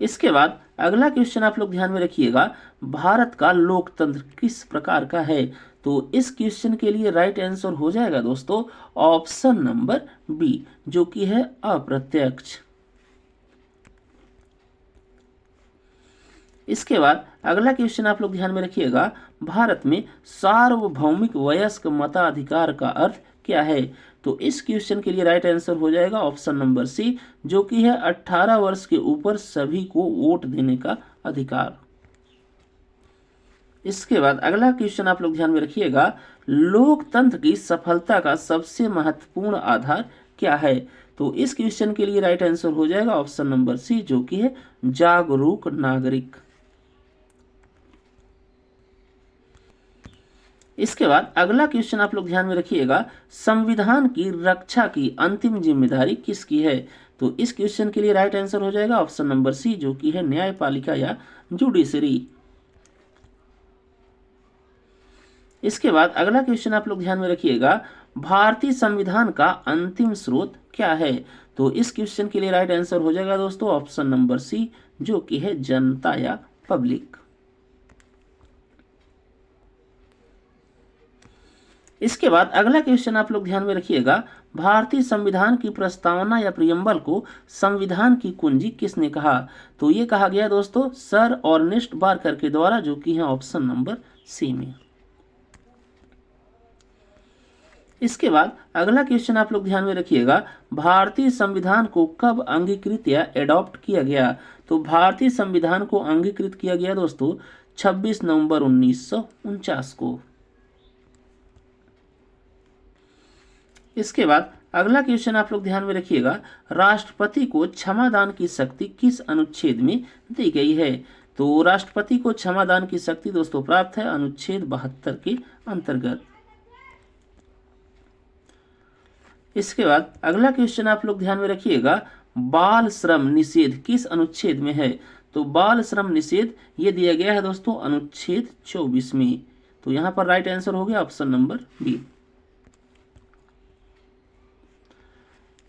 इसके बाद अगला क्वेश्चन आप लोग ध्यान में रखिएगा, भारत का लोकतंत्र किस प्रकार का है? तो इस क्वेश्चन के लिए राइट आंसर हो जाएगा दोस्तों ऑप्शन नंबर बी, जो कि है अप्रत्यक्ष। इसके बाद अगला क्वेश्चन आप लोग ध्यान में रखिएगा, भारत में सार्वभौमिक वयस्क मताधिकार का अर्थ क्या है? तो इस क्वेश्चन के लिए राइट आंसर हो जाएगा ऑप्शन नंबर सी, जो कि है 18 वर्ष के ऊपर सभी को वोट देने का अधिकार। इसके बाद अगला क्वेश्चन आप लोग ध्यान में रखिएगा, लोकतंत्र की सफलता का सबसे महत्वपूर्ण आधार क्या है? तो इस क्वेश्चन के लिए राइट आंसर हो जाएगा ऑप्शन नंबर सी, जो कि है जागरूक नागरिक। इसके बाद अगला क्वेश्चन आप लोग ध्यान में रखिएगा, संविधान की रक्षा की अंतिम जिम्मेदारी किसकी है? तो इस क्वेश्चन के लिए राइट आंसर हो जाएगा ऑप्शन नंबर सी, जो कि है न्यायपालिका या जुडिशरी। इसके बाद अगला क्वेश्चन आप लोग ध्यान में रखिएगा, भारतीय संविधान का अंतिम स्रोत क्या है? तो इस क्वेश्चन के लिए राइट आंसर हो जाएगा दोस्तों ऑप्शन नंबर सी, जो कि है जनता या पब्लिक। इसके बाद अगला क्वेश्चन आप लोग ध्यान में रखिएगा, भारतीय संविधान की प्रस्तावना या प्रियम्बल को संविधान की कुंजी किसने कहा? तो ये कहा गया दोस्तों सर अर्नेस्ट बार्कर के द्वारा, जो कि है ऑप्शन नंबर सी में। इसके बाद अगला क्वेश्चन आप लोग ध्यान में रखिएगा, भारतीय संविधान को कब अंगीकृत या एडॉप्ट किया गया? तो भारतीय संविधान को अंगीकृत किया गया दोस्तों 26 नवंबर 1949 को। इसके बाद अगला क्वेश्चन आप लोग ध्यान में रखिएगा, राष्ट्रपति को क्षमादान की शक्ति किस अनुच्छेद में दी गई है? तो राष्ट्रपति को क्षमादान की शक्ति दोस्तों प्राप्त है अनुच्छेद 72 के अंतर्गत। इसके बाद अगला क्वेश्चन आप लोग ध्यान में रखिएगा, बाल श्रम निषेध किस अनुच्छेद में है? तो बाल श्रम निषेध ये दिया गया है दोस्तों अनुच्छेद 24 में, तो यहां पर राइट आंसर हो गया ऑप्शन नंबर बी।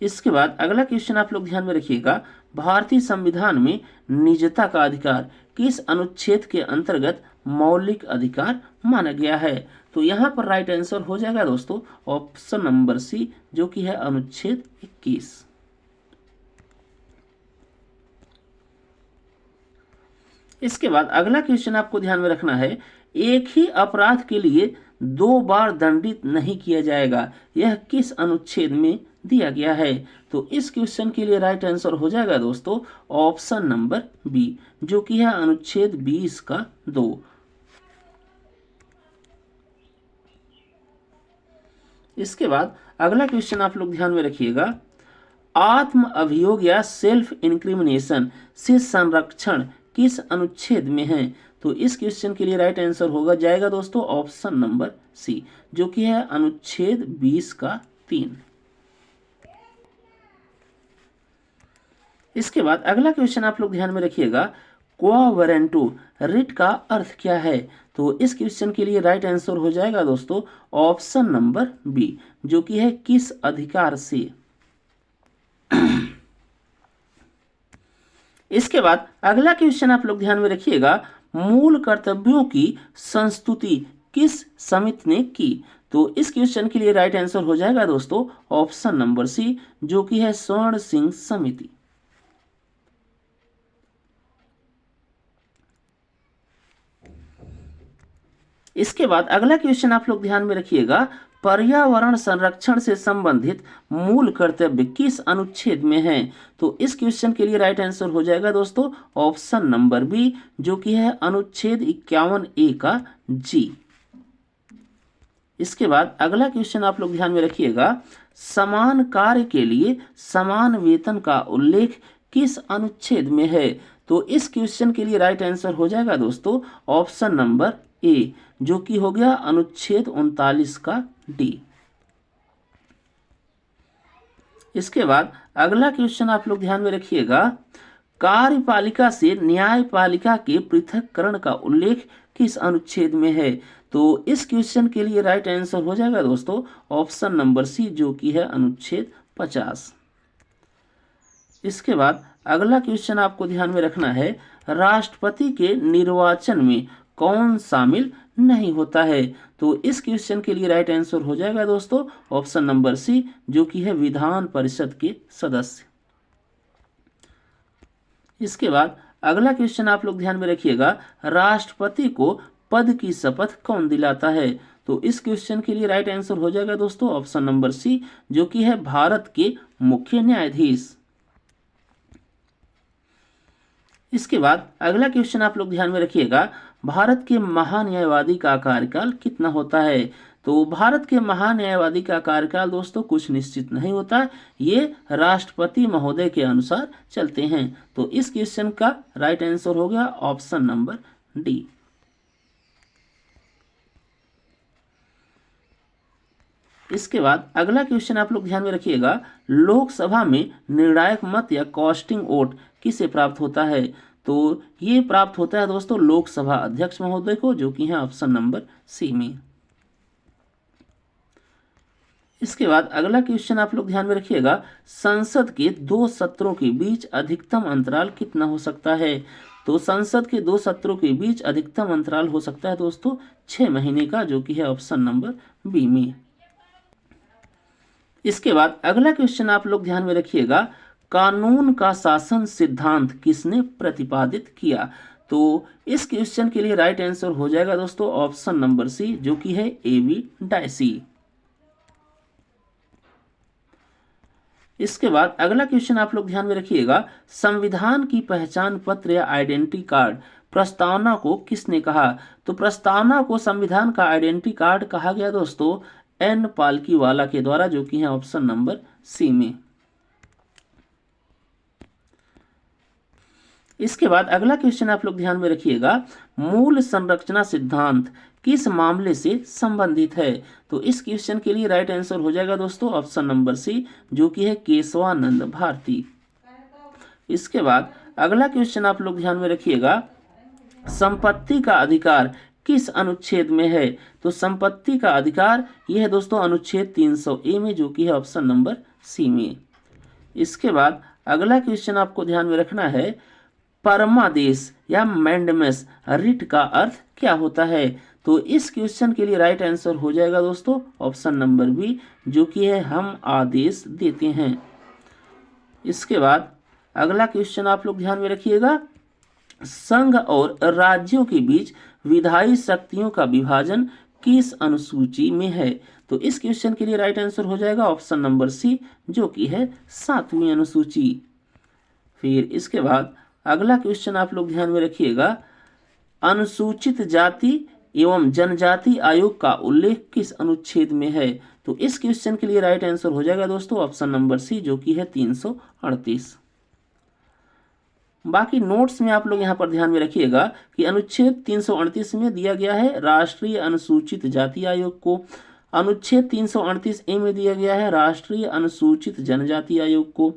इसके बाद अगला क्वेश्चन आप लोग ध्यान में रखिएगा, भारतीय संविधान में निजता का अधिकार किस अनुच्छेद के अंतर्गत मौलिक अधिकार माना गया है? तो यहां पर राइट आंसर हो जाएगा दोस्तों ऑप्शन नंबर सी, जो कि है अनुच्छेद 21। इसके बाद अगला क्वेश्चन आपको ध्यान में रखना है, एक ही अपराध के लिए 2 बार दंडित नहीं किया जाएगा, यह किस अनुच्छेद में दिया गया है? तो इस क्वेश्चन के लिए राइट आंसर हो जाएगा दोस्तों ऑप्शन नंबर बी, जो कि है अनुच्छेद 20 का 2। इसके बाद अगला क्वेश्चन आप लोग ध्यान में रखिएगा, आत्म अभियोग या सेल्फ इंक्रिमिनेशन से संरक्षण किस अनुच्छेद में है? तो इस क्वेश्चन के लिए राइट आंसर होगा जाएगा दोस्तों ऑप्शन नंबर सी, जो कि है अनुच्छेद 20 का 3। इसके बाद अगला क्वेश्चन आप लोग ध्यान में रखिएगा, क्वा वारंटो रिट का अर्थ क्या है। तो इस क्वेश्चन के लिए राइट आंसर हो जाएगा दोस्तों ऑप्शन नंबर बी, जो कि है किस अधिकार से। इसके बाद अगला क्वेश्चन आप लोग ध्यान में रखिएगा, मूल कर्तव्यों की संस्तुति किस समिति ने की। तो इस क्वेश्चन के लिए राइट आंसर हो जाएगा दोस्तों ऑप्शन नंबर सी, जो कि है स्वर्ण सिंह समिति। इसके बाद अगला क्वेश्चन आप लोग ध्यान में रखिएगा, पर्यावरण संरक्षण से संबंधित मूल कर्तव्य किस अनुच्छेद में है। तो इस क्वेश्चन के लिए राइट आंसर हो जाएगा दोस्तों ऑप्शन नंबर बी, जो कि है अनुच्छेद 51A का जी। इसके बाद अगला क्वेश्चन आप लोग ध्यान में रखिएगा, समान कार्य के लिए समान वेतन का उल्लेख किस अनुच्छेद में है। तो इस क्वेश्चन के लिए राइट आंसर हो जाएगा दोस्तों ऑप्शन नंबर ए, जो कि हो गया अनुच्छेद 39 का डी। इसके बाद अगला क्वेश्चन आप लोग ध्यान में रखिएगा, कार्यपालिका से न्यायपालिका के पृथक्करण का उल्लेख किस अनुच्छेद में है। तो इस क्वेश्चन के लिए राइट आंसर हो जाएगा दोस्तों ऑप्शन नंबर सी, जो कि है अनुच्छेद 50। इसके बाद अगला क्वेश्चन आपको ध्यान में रखना है, राष्ट्रपति के निर्वाचन में कौन शामिल नहीं होता है। तो इस क्वेश्चन के लिए राइट आंसर हो जाएगा दोस्तों ऑप्शन नंबर सी, जो कि है विधान परिषद के सदस्य। इसके बाद अगला क्वेश्चन आप लोग ध्यान में रखिएगा, राष्ट्रपति को पद की शपथ कौन दिलाता है। तो इस क्वेश्चन के लिए राइट आंसर हो जाएगा दोस्तों ऑप्शन नंबर सी, जो कि है भारत के मुख्य न्यायाधीश। इसके बाद अगला क्वेश्चन आप लोग ध्यान में रखिएगा, भारत के महान्यायवादी का कार्यकाल कितना होता है। तो भारत के महान्यायवादी का कार्यकाल दोस्तों कुछ निश्चित नहीं होता, ये राष्ट्रपति महोदय के अनुसार चलते हैं। तो इस क्वेश्चन का राइट आंसर हो गया ऑप्शन नंबर डी। इसके बाद अगला क्वेश्चन आप लोग ध्यान में रखिएगा, लोकसभा में निर्णायक मत या कास्टिंग वोट किसे प्राप्त होता है। तो ये प्राप्त होता है दोस्तों लोकसभा अध्यक्ष महोदय को, जो कि है ऑप्शन नंबर सी में। इसके बाद अगला क्वेश्चन आप लोग ध्यान में रखिएगा, संसद के 2 सत्रों के बीच अधिकतम अंतराल कितना हो सकता है। तो संसद के 2 सत्रों के बीच अधिकतम अंतराल हो सकता है दोस्तों 6 महीने का, जो कि है ऑप्शन नंबर बी में। इसके बाद अगला क्वेश्चन आप लोग ध्यान में रखिएगा, कानून का शासन सिद्धांत किसने प्रतिपादित किया। तो इस क्वेश्चन के लिए राइट आंसर हो जाएगा दोस्तों ऑप्शन नंबर सी, जो कि है एवी डायसी। इसके बाद अगला क्वेश्चन आप लोग ध्यान में रखिएगा, संविधान की पहचान पत्र या आइडेंटिटी कार्ड प्रस्तावना को किसने कहा। तो प्रस्तावना को संविधान का आइडेंटिटी कार्ड कहा गया दोस्तों एन पालकीवाला के द्वारा, जो कि है ऑप्शन नंबर सी में। इसके बाद अगला क्वेश्चन आप लोग ध्यान में रखिएगा, मूल संरचना सिद्धांत किस मामले से संबंधित है। तो इस क्वेश्चन के लिए राइट आंसर हो जाएगा दोस्तों ऑप्शन नंबर सी, जो कि है केशवानंद भारती। इसके बाद अगला क्वेश्चन आप लोग ध्यान में रखिएगा, संपत्ति का अधिकार किस अनुच्छेद में है। तो संपत्ति का अधिकार यह है दोस्तों अनुच्छेद 300A में, जो कि है ऑप्शन नंबर सी में। इसके बाद अगला क्वेश्चन आपको ध्यान में रखना है, परमादेश या मैंडेमस रिट का अर्थ क्या होता है। तो इस क्वेश्चन के लिए राइट आंसर हो जाएगा दोस्तों ऑप्शन नंबर बी, जो कि है हम आदेश देते हैं। इसके बाद अगला क्वेश्चन आप लोग ध्यान में रखिएगा, संघ और राज्यों के बीच विधायी शक्तियों का विभाजन किस अनुसूची में है। तो इस क्वेश्चन के लिए राइट आंसर हो जाएगा ऑप्शन नंबर सी, जो कि है 7वीं अनुसूची। फिर इसके बाद अगला क्वेश्चन आप लोग ध्यान में रखिएगा, अनुसूचित जाति एवं जनजाति आयोग का उल्लेख किस अनुच्छेद में है। तो इस क्वेश्चन के लिए राइट आंसर हो जाएगा दोस्तों ऑप्शन नंबर सी, जो कि है 338। बाकी नोट्स में आप लोग यहाँ पर ध्यान में रखिएगा कि अनुच्छेद 338 में दिया गया है राष्ट्रीय अनुसूचित जाति आयोग को, अनुच्छेद 338 ए में दिया गया है राष्ट्रीय अनुसूचित जनजाति आयोग को,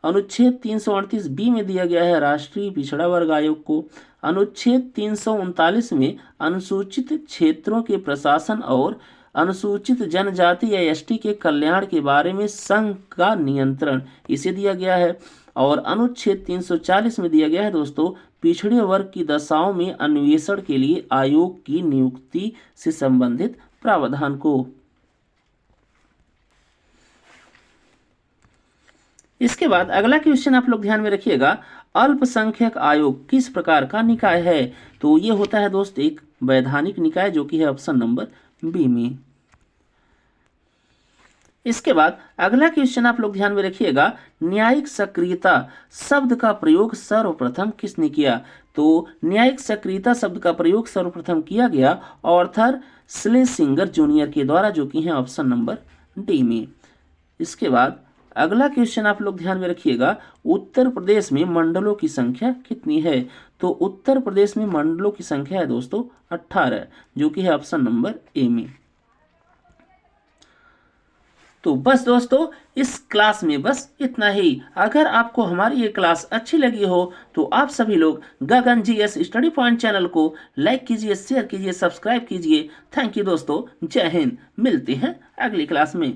अनुच्छेद 338 बी में दिया गया है राष्ट्रीय पिछड़ा वर्ग आयोग को, अनुच्छेद 339 में अनुसूचित क्षेत्रों के प्रशासन और अनुसूचित जनजाति या एसटी के कल्याण के बारे में संघ का नियंत्रण इसे दिया गया है, और अनुच्छेद 340 में दिया गया है दोस्तों पिछड़े वर्ग की दशाओं में अन्वेषण के लिए आयोग की नियुक्ति से संबंधित प्रावधान को। इसके बाद अगला क्वेश्चन आप लोग ध्यान में रखिएगा, अल्पसंख्यक आयोग किस प्रकार का निकाय है? तो ये होता है दोस्त एक वैधानिक निकाय, जो कि है ऑप्शन नंबर बी में। इसके बाद अगला क्वेश्चन आप लोग ध्यान में रखिएगा, न्यायिक सक्रियता शब्द का प्रयोग सर्वप्रथम किसने किया? तो न्यायिक सक्रियता शब्द का प्रयोग सर्वप्रथम किया गया ऑर्थर स्लेसिंगर जूनियर के द्वारा, जो कि है ऑप्शन नंबर डी में। इसके बाद अगला क्वेश्चन आप लोग ध्यान में रखिएगा, उत्तर प्रदेश में मंडलों की संख्या कितनी है? तो उत्तर प्रदेश में मंडलों की संख्या है दोस्तों 18, जो कि है ऑप्शन नंबर ए में। तो बस दोस्तों इस क्लास में बस इतना ही। अगर आपको हमारी ये क्लास अच्छी लगी हो तो आप सभी लोग गगन जीएस स्टडी पॉइंट चैनल को लाइक कीजिए, शेयर कीजिए, सब्सक्राइब कीजिए। थैंक यू दोस्तों, जय हिंद। मिलते हैं अगली क्लास में।